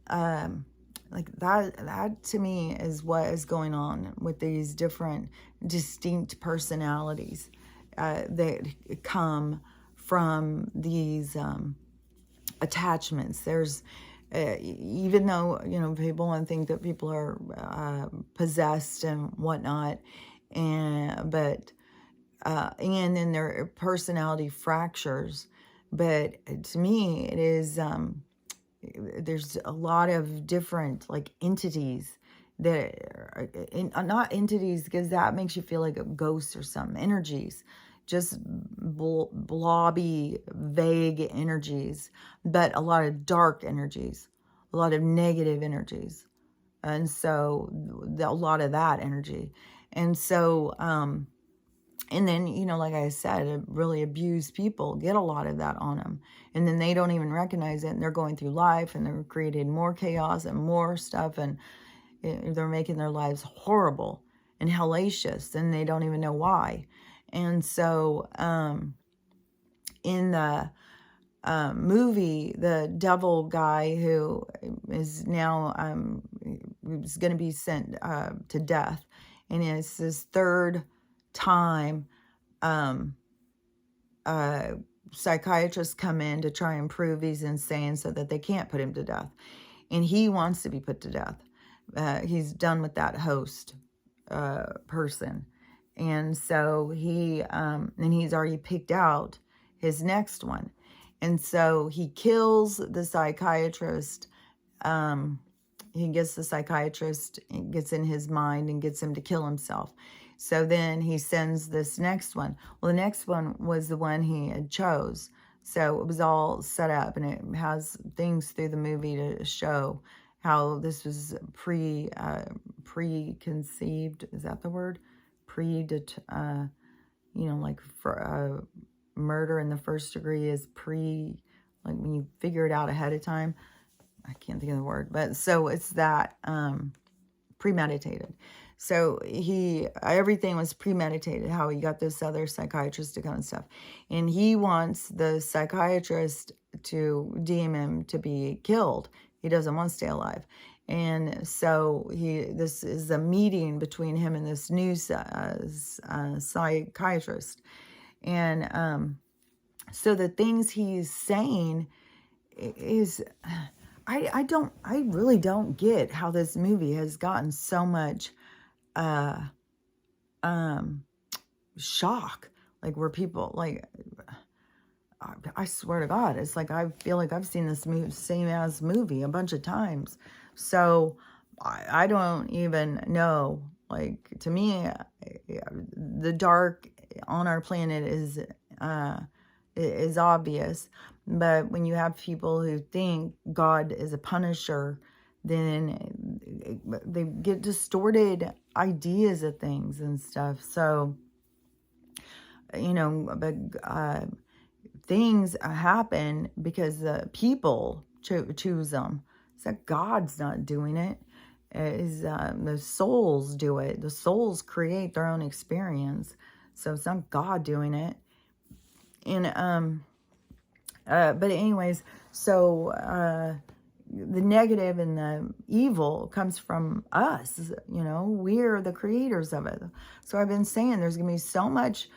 Like that to me is what is going on with these different distinct personalities that come from these attachments. There's even though, you know, people want to think that people are possessed and whatnot, and then their personality fractures. But to me, it is there's a lot of different like entities that are not entities, because that makes you feel like a ghost or something. Energies, just blobby, vague energies, but a lot of dark energies, a lot of negative energies. And so a lot of that energy. And so, and then, you know, like I said, really abused people get a lot of that on them. And then they don't even recognize it. And they're going through life and they're creating more chaos and more stuff. And they're making their lives horrible and hellacious. And they don't even know why. And so in the movie, the devil guy who is now was going to be sent to death. And it's his third time psychiatrists come in to try and prove he's insane so that they can't put him to death. And he wants to be put to death. He's done with that host person. And so and he's already picked out his next one. And so he kills the psychiatrist. He gets the psychiatrist, gets in his mind and gets him to kill himself. So then he sends this next one. Well, the next one was the one he had chose. So it was all set up, and it has things through the movie to show how this was preconceived. Is that the word? Like for murder in the first degree is like when you figure it out ahead of time. I can't think of the word, but so it's that premeditated. So everything was premeditated, how he got this other psychiatrist to come and stuff. And he wants the psychiatrist to deem him to be killed. He doesn't want to stay alive. And so this is a meeting between him and this new psychiatrist. And so the things he's saying is, I really don't get how this movie has gotten so much shock, like where people like, I swear to God, it's like I feel like I've seen this same as movie a bunch of times. So I don't even know. Like, to me, the dark on our planet is obvious. But when you have people who think God is a punisher, then they get distorted ideas of things and stuff. So, but things happen because the people choose them. It's that God's not doing it. The souls do it. The souls create their own experience. So it's not God doing it. And but anyways, so the negative and the evil comes from us. We're the creators of it. So I've been saying there's going to be so much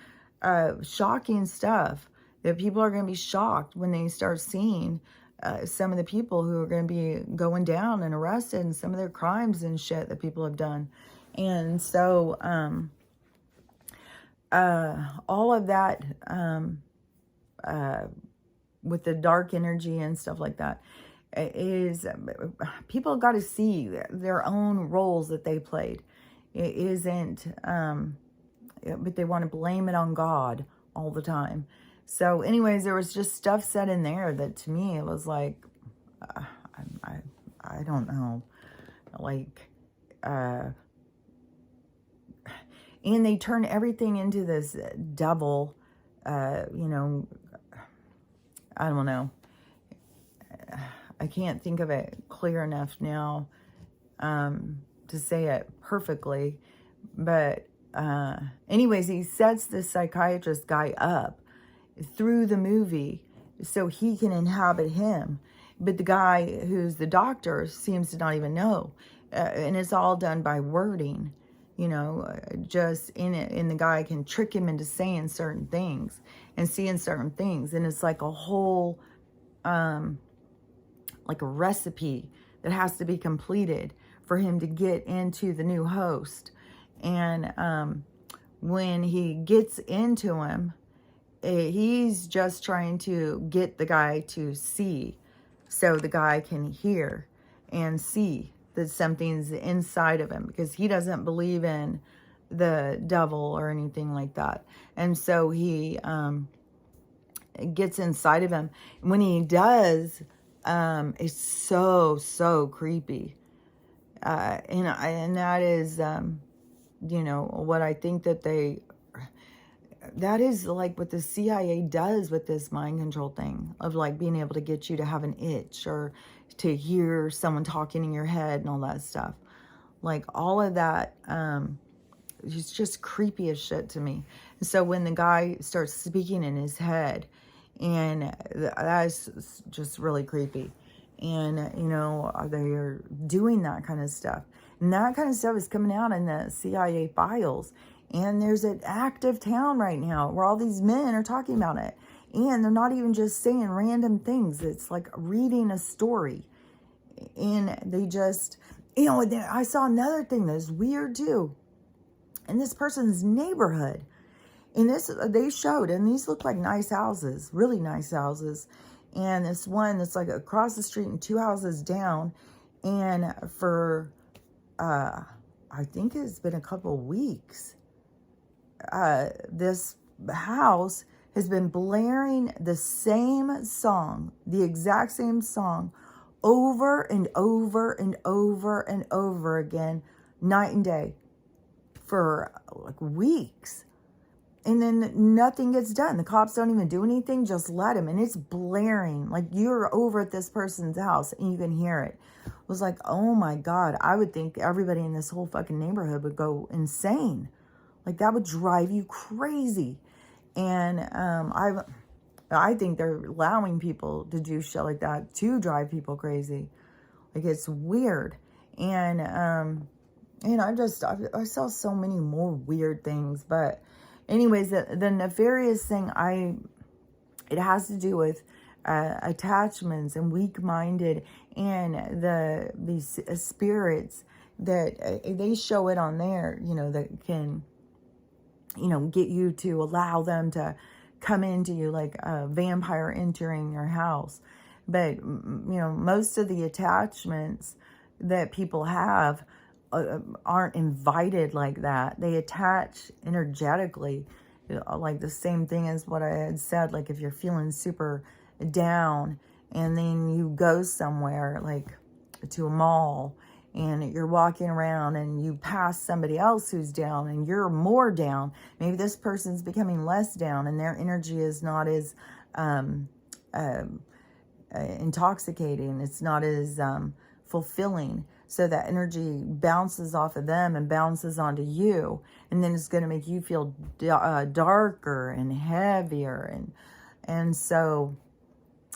shocking stuff that people are going to be shocked when they start seeing some of the people who are going to be going down and arrested and some of their crimes and shit that people have done. And so all of that with the dark energy and stuff like that is, people got to see their own roles that they played. It isn't, but they want to blame it on God all the time. So anyways, there was just stuff said in there that to me, it was like, I don't know, like, and they turn everything into this devil, I don't know. I can't think of it clear enough now to say it perfectly. But anyways, he sets this psychiatrist guy up through the movie so he can inhabit him. But the guy who's the doctor seems to not even know. And it's all done by wording, just in it. And the guy can trick him into saying certain things and seeing certain things. And it's like a whole, like a recipe that has to be completed for him to get into the new host. And when he gets into him, he's just trying to get the guy to see so the guy can hear and see that something's inside of him, because he doesn't believe in the devil or anything like that. And so he gets inside of him. When he does, it's so creepy. And that is, what I think that is like what the CIA does with this mind control thing of like being able to get you to have an itch or to hear someone talking in your head and all that stuff. Like all of that, it's just creepy as shit to me. And so when the guy starts speaking in his head, and that's just really creepy. And, they're doing that kind of stuff. And that kind of stuff is coming out in the CIA files. And there's an active town right now where all these men are talking about it. And they're not even just saying random things. It's like reading a story. And they just, I saw another thing that's weird too. In this person's neighborhood. And this, they showed, and these look like nice houses, really nice houses. And this one that's like across the street and 2 houses down. And for, I think it's been a couple weeks, this house has been blaring the same song, the exact same song, over and over and over and over again, night and day, for like weeks. And then nothing gets done. The cops don't even do anything, just let him. And it's blaring. Like you're over at this person's house and you can hear it. It was like, oh my God, I would think everybody in this whole fucking neighborhood would go insane. Like that would drive you crazy. And I think they're allowing people to do shit like that to drive people crazy. Like it's weird. And I saw so many more weird things. But anyways, the nefarious thing, it has to do with attachments and weak-minded, and these spirits that they show it on there, that can, get you to allow them to come into you like a vampire entering your house. But, most of the attachments that people have aren't invited like that. They attach energetically, like the same thing as what I had said. Like if you're feeling super down and then you go somewhere like to a mall and you're walking around and you pass somebody else who's down and you're more down, maybe this person's becoming less down and their energy is not as intoxicating, it's not as fulfilling. So that energy bounces off of them and bounces onto you. And then it's going to make you feel darker and heavier. And so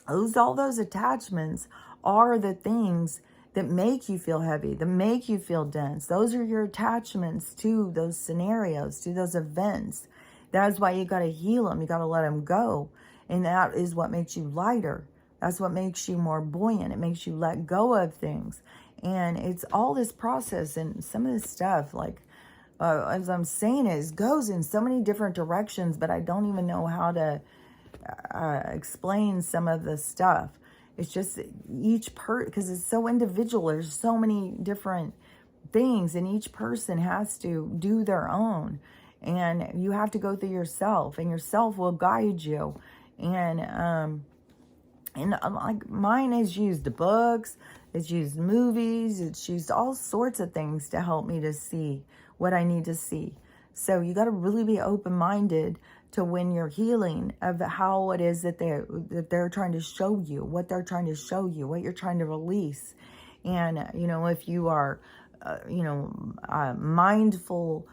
all those attachments are the things that make you feel heavy, that make you feel dense. Those are your attachments to those scenarios, to those events. That's why you got to heal them. You got to let them go. And that is what makes you lighter. That's what makes you more buoyant. It makes you let go of things. And it's all this process, and some of this stuff, like, as I'm saying, it goes in so many different directions, but I don't even know how to explain some of the stuff. It's just because it's so individual. There's so many different things, and each person has to do their own. And you have to go through yourself, and yourself will guide you. And like mine has used books, it's used movies, it's used all sorts of things to help me to see what I need to see. So you got to really be open-minded to when you're healing of how it is that they're trying to show you, what they're trying to show you, what you're trying to release. And, if you are, mindful,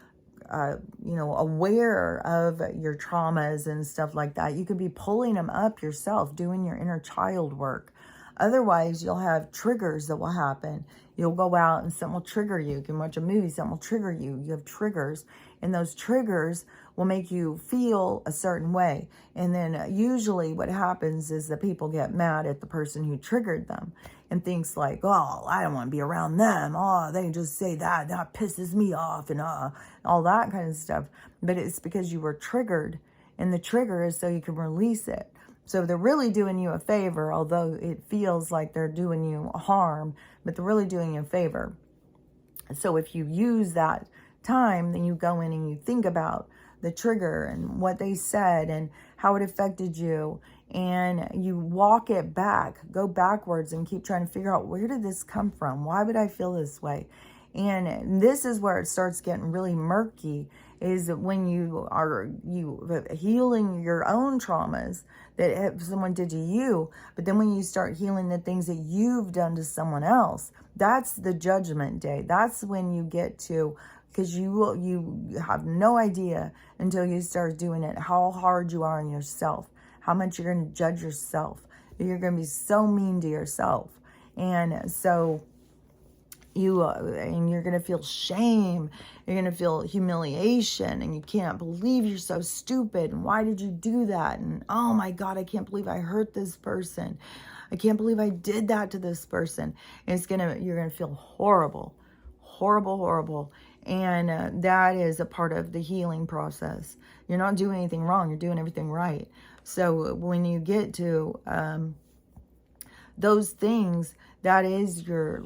aware of your traumas and stuff like that, you could be pulling them up yourself, doing your inner child work. Otherwise, you'll have triggers that will happen. You'll go out and something will trigger you. You can watch a movie, something will trigger you. You have triggers, and those triggers will make you feel a certain way. And then usually what happens is that people get mad at the person who triggered them and thinks like, oh, I don't want to be around them. Oh, they just say that pisses me off, and all that kind of stuff. But it's because you were triggered, and the trigger is so you can release it. So they're really doing you a favor, although it feels like they're doing you harm, but they're really doing you a favor. So if you use that time, then you go in and you think about the trigger and what they said and how it affected you, and you walk it back, go backwards and keep trying to figure out, where did this come from? Why would I feel this way? And this is where it starts getting really murky, is when you are healing your own traumas that someone did to you, but then when you start healing the things that you've done to someone else, that's the judgment day. That's when you get to, because you have no idea until you start doing it, how hard you are on yourself, how much you're going to judge yourself. You're going to be so mean to yourself. And so and you're going to feel shame. You're going to feel humiliation, and you can't believe you're so stupid. And why did you do that? And oh my God, I can't believe I hurt this person. I can't believe I did that to this person. And you're going to feel horrible, horrible, horrible. And that is a part of the healing process. You're not doing anything wrong. You're doing everything right. So when you get to those things, that is your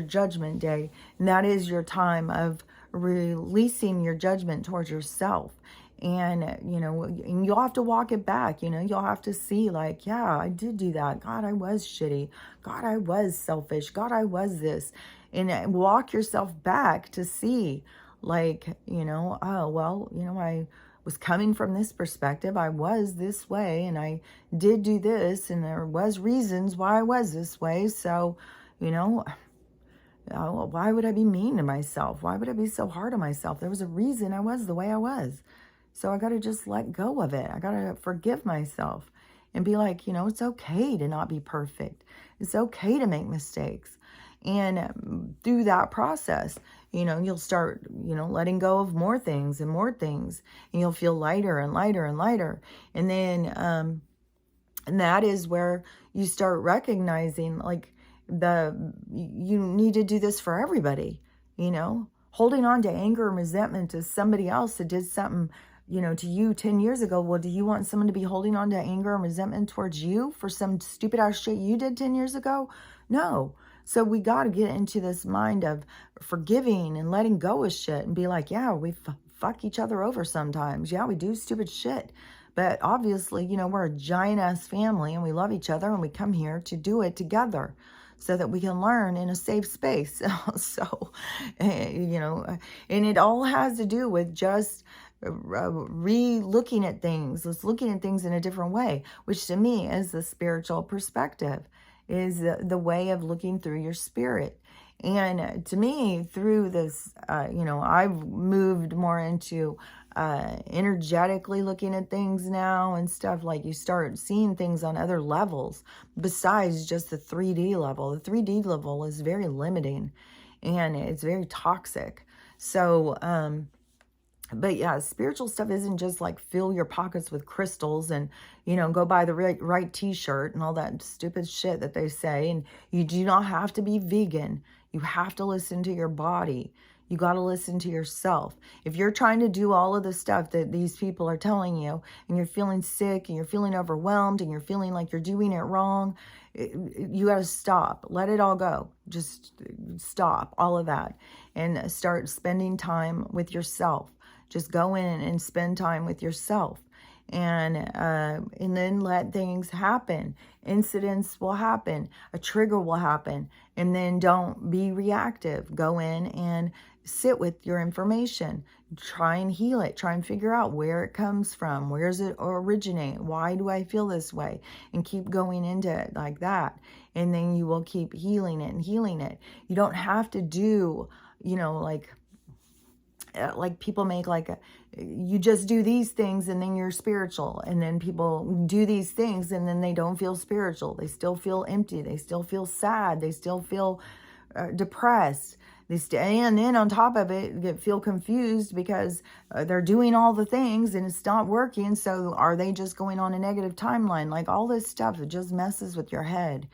judgment day, and that is your time of releasing your judgment towards yourself. And and you'll have to walk it back. You'll have to see, like, yeah, I did do that. God, I was shitty. God, I was selfish. God, I was this. And walk yourself back to see, like, oh well, I was coming from this perspective. I was this way, and I did do this, and there was reasons why I was this way. So, why would I be mean to myself? Why would I be so hard on myself? There was a reason I was the way I was. So I got to just let go of it. I got to forgive myself and be like, it's okay to not be perfect. It's okay to make mistakes. And through that process, you'll start, letting go of more things and more things, and you'll feel lighter and lighter and lighter. And then, and that is where you start recognizing, like, you need to do this for everybody. Holding on to anger and resentment to somebody else that did something, to you 10 years ago. Well, do you want someone to be holding on to anger and resentment towards you for some stupid ass shit you did 10 years ago? No. So we got to get into this mind of forgiving and letting go of shit and be like, yeah, we fuck each other over sometimes. Yeah, we do stupid shit. But obviously, we're a giant ass family, and we love each other, and we come here to do it together so that we can learn in a safe space. So, and it all has to do with just re-looking at things. Let's looking at things in a different way, which to me is the spiritual perspective, is the way of looking through your spirit. And to me, through this, I've moved more into energetically looking at things now and stuff. Like, you start seeing things on other levels besides just the 3D level. The 3D level is very limiting, and it's very toxic. So, but yeah, spiritual stuff isn't just like fill your pockets with crystals and, go buy the right t-shirt and all that stupid shit that they say. And you do not have to be vegan. You have to listen to your body. You got to listen to yourself. If you're trying to do all of the stuff that these people are telling you, and you're feeling sick, and you're feeling overwhelmed, and you're feeling like you're doing it wrong, you got to stop. Let it all go. Just stop all of that and start spending time with yourself. Just go in and spend time with yourself, and then let things happen. Incidents will happen. A trigger will happen, and then don't be reactive. Go in and sit with your information. Try and heal it. Try and figure out where it comes from. Where does it originate? Why do I feel this way? And keep going into it like that. And then you will keep healing it and healing it. You don't have to do, like people make you just do these things and then you're spiritual, and then people do these things and then they don't feel spiritual. They still feel empty. They still feel sad. They still feel depressed. And then on top of it, they feel confused because they're doing all the things and it's not working. So are they just going on a negative timeline? Like, all this stuff, it just messes with your head.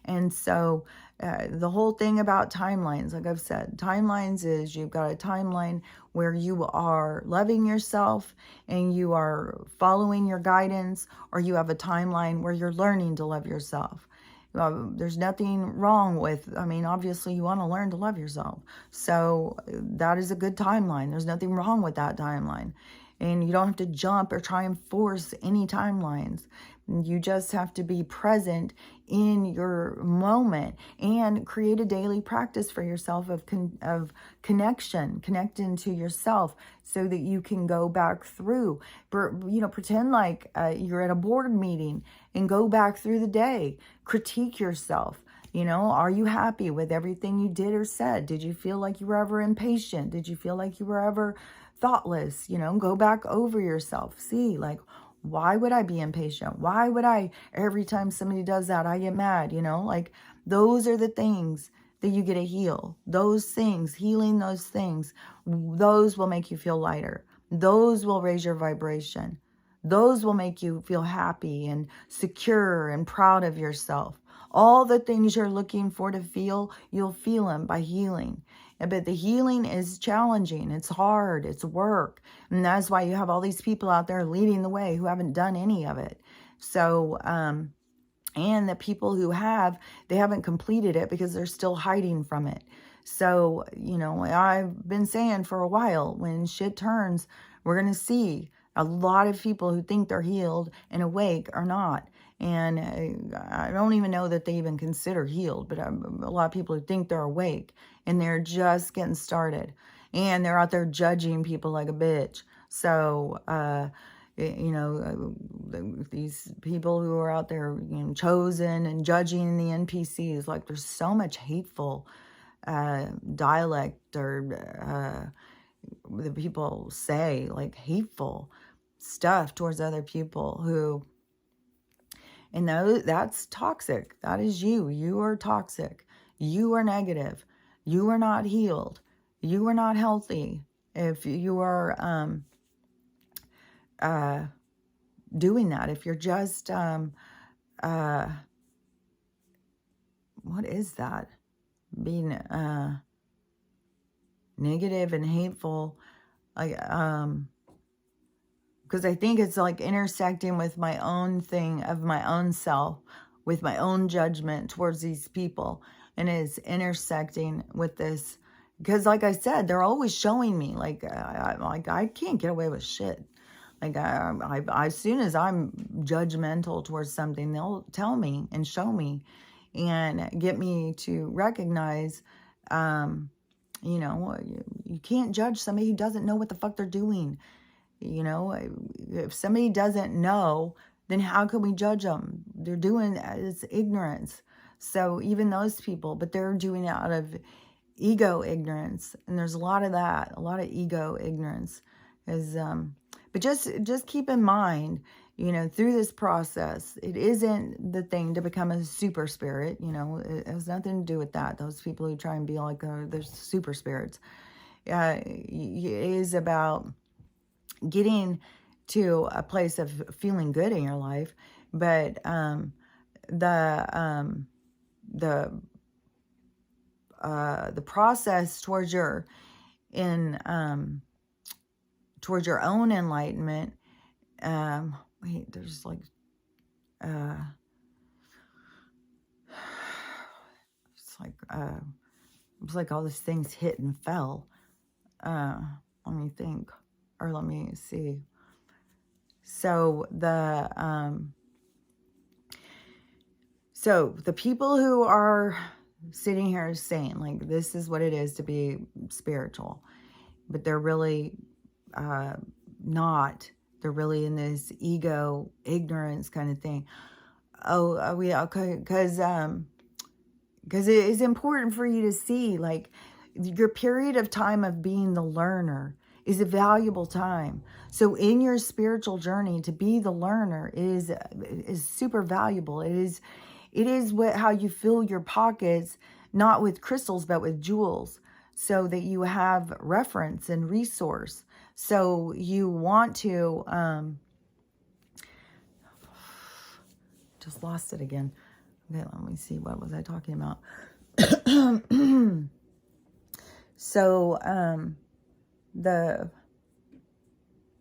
And so the whole thing about timelines, like I've said, timelines is you've got a timeline where you are loving yourself and you are following your guidance, or you have a timeline where you're learning to love yourself. There's nothing wrong with, obviously you want to learn to love yourself. So that is a good timeline. There's nothing wrong with that timeline. And you don't have to jump or try and force any timelines. You just have to be present in your moment and create a daily practice for yourself of connecting to yourself, so that you can go back through, pretend like you're at a board meeting and go back through the day, critique yourself. Are you happy with everything you did or said? Did you feel like you were ever impatient? Did you feel like you were ever thoughtless? Go back over yourself. See, like, why would I be impatient? Why would I, every time somebody does that, I get mad? Like, those are the things that you get to heal. Those things, healing those things, those will make you feel lighter. Those will raise your vibration. Those will make you feel happy and secure and proud of yourself. All the things you're looking for to feel, you'll feel them by healing. But the healing is challenging. It's hard. It's work. And that's why you have all these people out there leading the way who haven't done any of it. So, and the people who have, they haven't completed it because they're still hiding from it. So, you know, I've been saying for a while, when shit turns, we're going to see a lot of people who think they're healed and awake are not. And I don't even know that they even consider healed, but a lot of people who think they're awake and they're just getting started. And they're out there judging people like a bitch. So, you know, these people who are out there, you know, chosen and judging the NPCs, like there's so much hateful dialect or the people say, like hateful stuff towards other people who, and that's toxic. That is you. You are toxic. You are negative. You are not healed. You are not healthy. If you are doing that, if you're just what is that? Being negative and hateful, like because I think it's like intersecting with my own thing of my own self, with my own judgment towards these people, and it's intersecting with this, because like I said, they're always showing me like I can't get away with shit. Like I as soon as I'm judgmental towards something, they'll tell me and show me and get me to recognize, you know, you can't judge somebody who doesn't know what the fuck they're doing. You know, if somebody doesn't know, then how can we judge them? They're doing it's ignorance. So even those people, but they're doing it out of ego ignorance. And there's a lot of that, a lot of ego ignorance. But just keep in mind, you know, through this process, it isn't the thing to become a super spirit. You know, it has nothing to do with that. Those people who try and be like, they're super spirits. It is about getting to a place of feeling good in your life, but the process towards your towards your own enlightenment. Wait, there's like it's like all these things hit and fell. Let me think. Or let me see. So the people who are sitting here saying like this is what it is to be spiritual, but they're really not. They're really in this ego ignorance kind of thing. Okay, because it is important for you to see like your period of time of being the learner is a valuable time. So in your spiritual journey, to be the learner is super valuable. It is how you fill your pockets, not with crystals, but with jewels, so that you have reference and resource. So you want to, just lost it again. Okay, let me see. What was I talking about? So,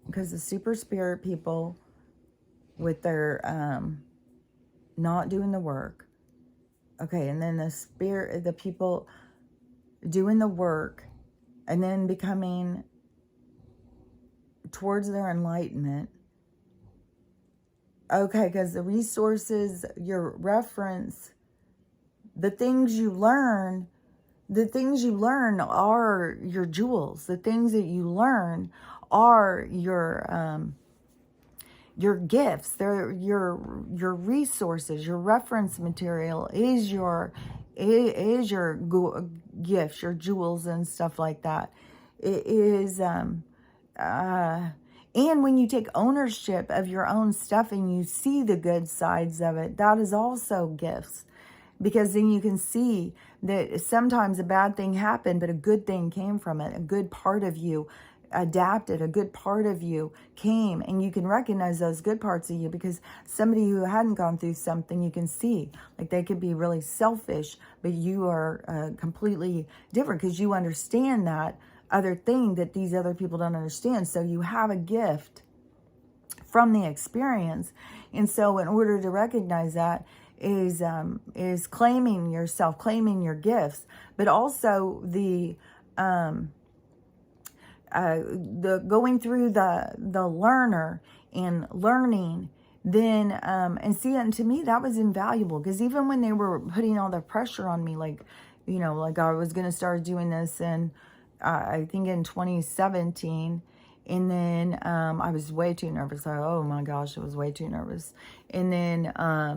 because the super spirit people with their not doing the work, okay, and then the people doing the work and then becoming towards their enlightenment, okay, because the resources, your reference, the things you learn are your jewels. The things that you learn are your gifts. They're your resources. Your reference material is your gifts, your jewels and stuff like that. It is and when you take ownership of your own stuff and you see the good sides of it, that is also gifts. because then you can see that sometimes a bad thing happened, but a good thing came from it. A good part of you adapted, a good part of you came, and you can recognize those good parts of you, because somebody who hadn't gone through something, you can see like they could be really selfish, but you are completely different because you understand that other thing that these other people don't understand. So you have a gift from the experience. And so in order to recognize that is claiming yourself, claiming your gifts, but also the going through the learner and learning, then and see, and to me that was invaluable, because even when they were putting all the pressure on me, like, you know, like I was going to start doing this in I think in 2017, and then I was way too nervous. Oh my gosh, I was way too nervous. And then I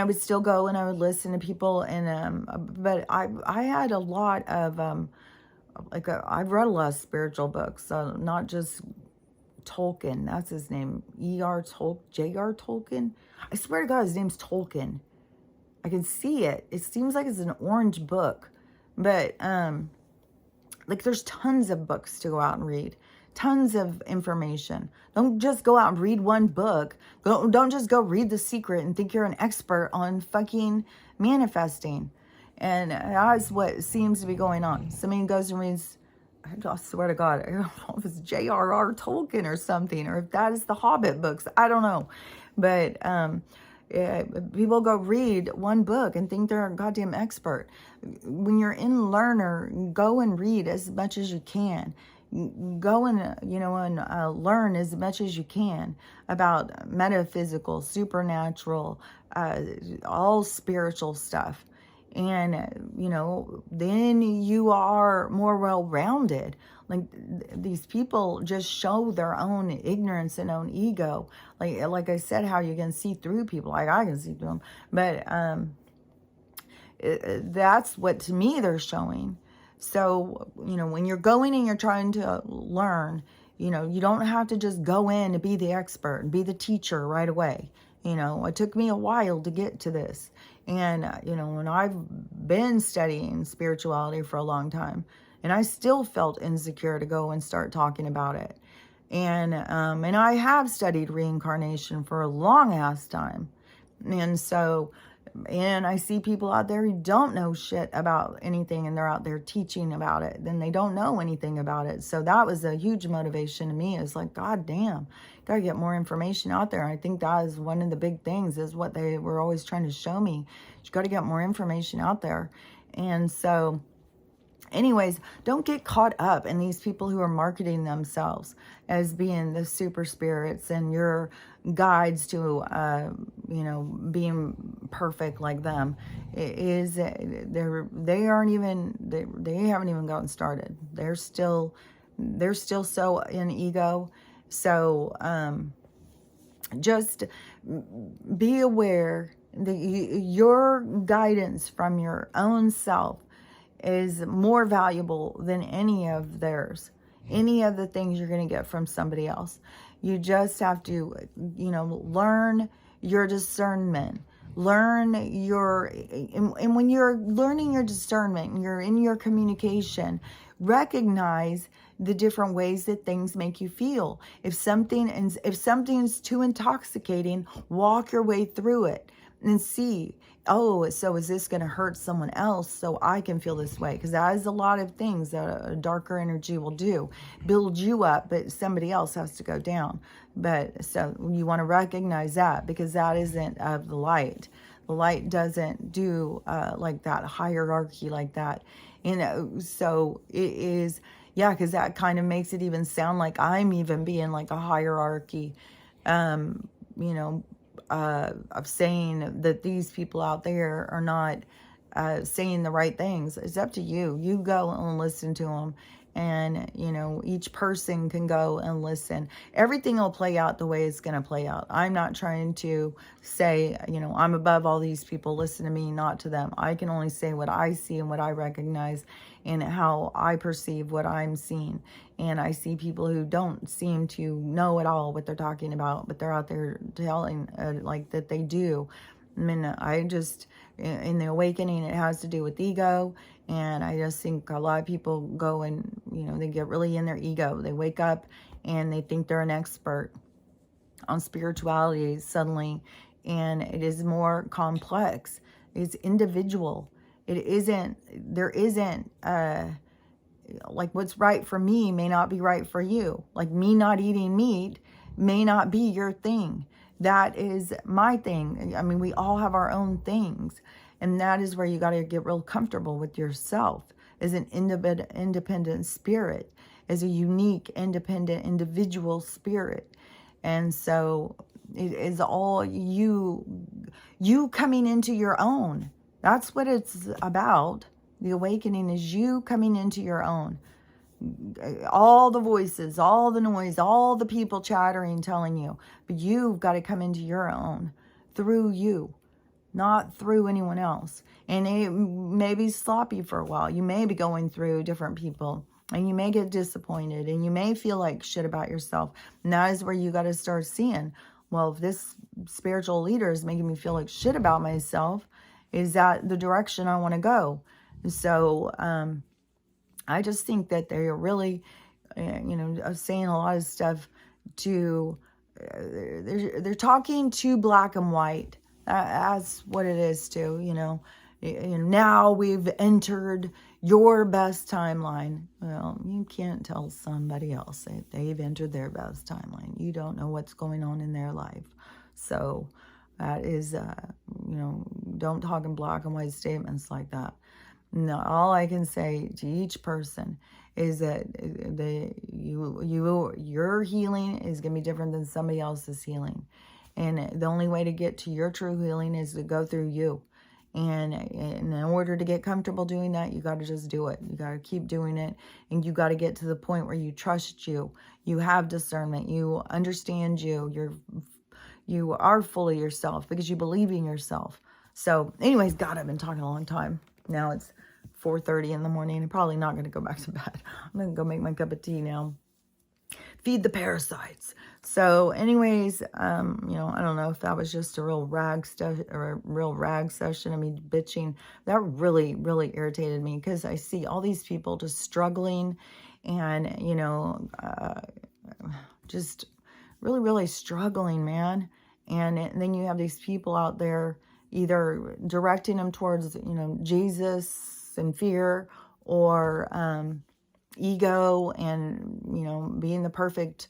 would still go and I would listen to people, and but I had a lot of I've read a lot of spiritual books, not just Tolkien. That's his name, J.R. Tolkien. I swear to God, his name's Tolkien. I can see it. It seems like it's an orange book, but like there's tons of books to go out and read, tons of information. Don't just go out and read one book. Don't just go read The Secret and think you're an expert on fucking manifesting. And that's what seems to be going on. Somebody goes and reads, I swear to God, I don't know if it's J.R.R. Tolkien or something, or if that is the Hobbit books. I don't know. But people go read one book and think they're a goddamn expert. When you're in learner, go and read as much as you can. Go and, you know, and learn as much as you can about metaphysical, supernatural, all spiritual stuff. And, you know, then you are more well-rounded. Like, these people just show their own ignorance and own ego. Like I said, how you can see through people. Like, I can see through them. But that's what, to me, they're showing. So, you know, when you're going and you're trying to learn, you know, you don't have to just go in to be the expert and be the teacher right away. You know, it took me a while to get to this. And, you know, when I've been studying spirituality for a long time, and I still felt insecure to go and start talking about it. And I have studied reincarnation for a long ass time. And so, and I see people out there who don't know shit about anything, and they're out there teaching about it. Then they don't know anything about it. So that was a huge motivation to me. It's like, God damn, gotta get more information out there. I think that is one of the big things, is what they were always trying to show me. You got to get more information out there. And so anyways, don't get caught up in these people who are marketing themselves as being the super spirits and your guides to, you know, being perfect like them. They haven't even gotten started. They're still so in ego. So just be aware that your guidance from your own self is more valuable than any of theirs, any of the things you're going to get from somebody else. You just have to, you know, learn your discernment, learn your, and when you're learning your discernment and you're in your communication, recognize the different ways that things make you feel. If something's too intoxicating, walk your way through it and see, oh, so is this going to hurt someone else so I can feel this way? Because that is a lot of things that a darker energy will do. Build you up, but somebody else has to go down. But so you want to recognize that, because that isn't of the light. The light doesn't do like that hierarchy like that. You know, so it is, yeah, because that kind of makes it even sound like I'm even being like a hierarchy, you know, of saying that these people out there are not saying the right things. It's up to you. You go and listen to them. And, you know, each person can go and listen. Everything will play out the way it's going to play out. I'm not trying to say, you know, I'm above all these people. Listen to me, not to them. I can only say what I see and what I recognize and how I perceive what I'm seeing. And I see people who don't seem to know at all what they're talking about, but they're out there telling like that they do. I mean, in the awakening, it has to do with ego. And I just think a lot of people go and, they get really in their ego. They wake up and they think they're an expert on spirituality suddenly. And it is more complex. It's individual. There isn't, like what's right for me may not be right for you. Like me not eating meat may not be your thing. That is my thing. I mean, we all have our own things. And that is where you got to get real comfortable with yourself as an independent spirit, as a unique, independent, individual spirit. And so it is all you coming into your own. That's what it's about. The awakening is you coming into your own. All the voices, all the noise, all the people chattering, telling you. But you've got to come into your own through you, not through anyone else. And it may be sloppy for a while. You may be going through different people. And you may get disappointed. And you may feel like shit about yourself. And that is where you got to start seeing, well, if this spiritual leader is making me feel like shit about myself, is that the direction I want to go? So I just think that they're really, saying a lot of stuff to, they're talking too black and white. That's what it is too, now we've entered your best timeline. Well, you can't tell somebody else that they've entered their best timeline. You don't know what's going on in their life. So that is, don't talk in black and white statements like that. No, all I can say to each person is that your healing is going to be different than somebody else's healing. And the only way to get to your true healing is to go through you. And in order to get comfortable doing that, you got to just do it. You got to keep doing it. And you got to get to the point where you trust you. You have discernment. You understand you. You are fully yourself because you believe in yourself. So anyways, God, I've been talking a long time. Now it's 4:30 in the morning. I'm probably not going to go back to bed. I'm going to go make my cup of tea now. Feed the parasites. So anyways, I don't know if that was just a real rag stuff or a real rag session. I mean, bitching. That really, really irritated me because I see all these people just struggling and, just really, really struggling, man. And then you have these people out there either directing them towards, Jesus and fear or ego and, being the perfect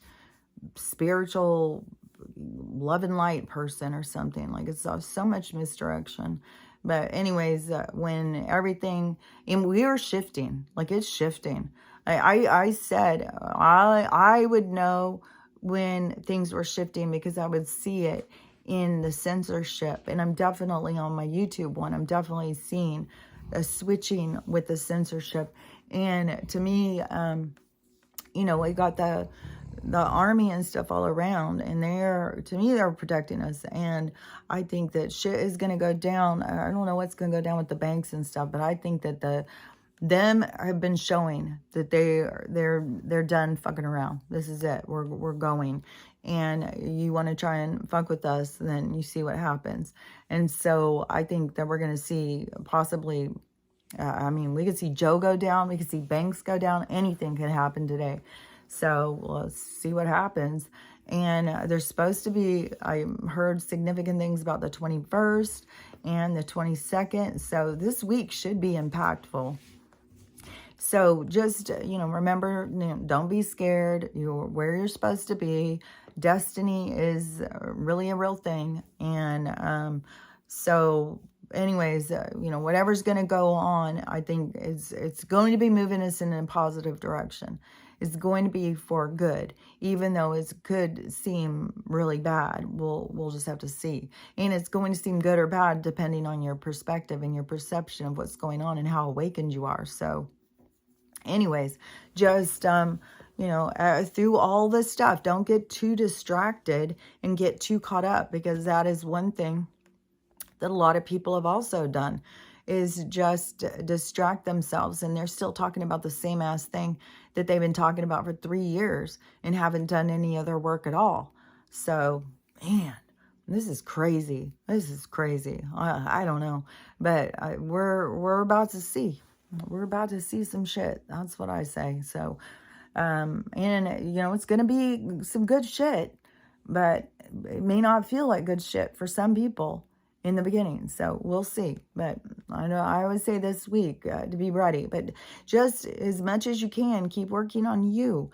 spiritual love and light person or something. Like it's so much misdirection. But anyways, when everything, and we are shifting, like it's shifting. I said I would know when things were shifting because I would see it in the censorship. And I'm definitely on my YouTube one. I'm definitely seeing a switching with the censorship. And to me, we got the army and stuff all around, and they're protecting us. And I think that shit is going to go down. I don't know what's going to go down with the banks and stuff, but I think that them have been showing that they're done fucking around. This is it. We're going. And you want to try and fuck with us, then you see what happens. And so I think that we're going to see possibly, we could see Joe go down. We could see banks go down. Anything could happen today. So let's see what happens. And there's supposed to be, I heard significant things about the 21st and the 22nd. So this week should be impactful. So just, remember, don't be scared. You're where you're supposed to be. Destiny is really a real thing. And so anyways, whatever's going to go on, I think it's going to be moving us in a positive direction. It's going to be for good, even though it could seem really bad. We'll just have to see. And it's going to seem good or bad depending on your perspective and your perception of what's going on and how awakened you are. So anyways, just, through all this stuff, don't get too distracted and get too caught up, because that is one thing that a lot of people have also done, is just distract themselves. And they're still talking about the same ass thing that they've been talking about for 3 years and haven't done any other work at all. So, man, This is crazy. This is crazy. I don't know. But we're about to see. We're about to see some shit. That's what I say. So, and, you know, it's going to be some good shit. But it may not feel like good shit for some people in the beginning. So we'll see. But I know I always say this week to be ready. But just as much as you can, keep working on you.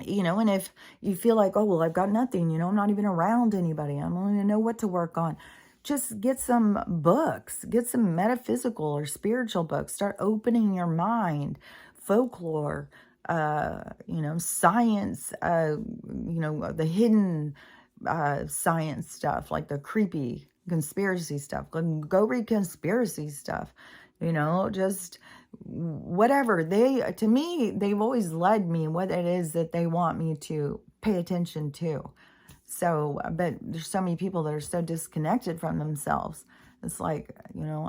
You know, and if you feel like, oh, well, I've got nothing, you know, I'm not even around anybody, I don't even know what to work on, just get some books, get some metaphysical or spiritual books, start opening your mind, folklore, you know, science, you know, the hidden science stuff, like the creepy conspiracy stuff. Go read conspiracy stuff, you know, just whatever. To me, they've always led me what it is that they want me to pay attention to. So, but there's so many people that are so disconnected from themselves. It's like, you know,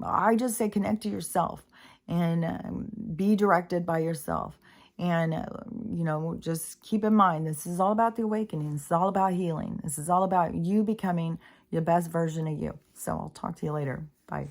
I just say connect to yourself and be directed by yourself. And, you know, just keep in mind, this is all about the awakening. This is all about healing. This is all about you becoming the best version of you. So I'll talk to you later. Bye.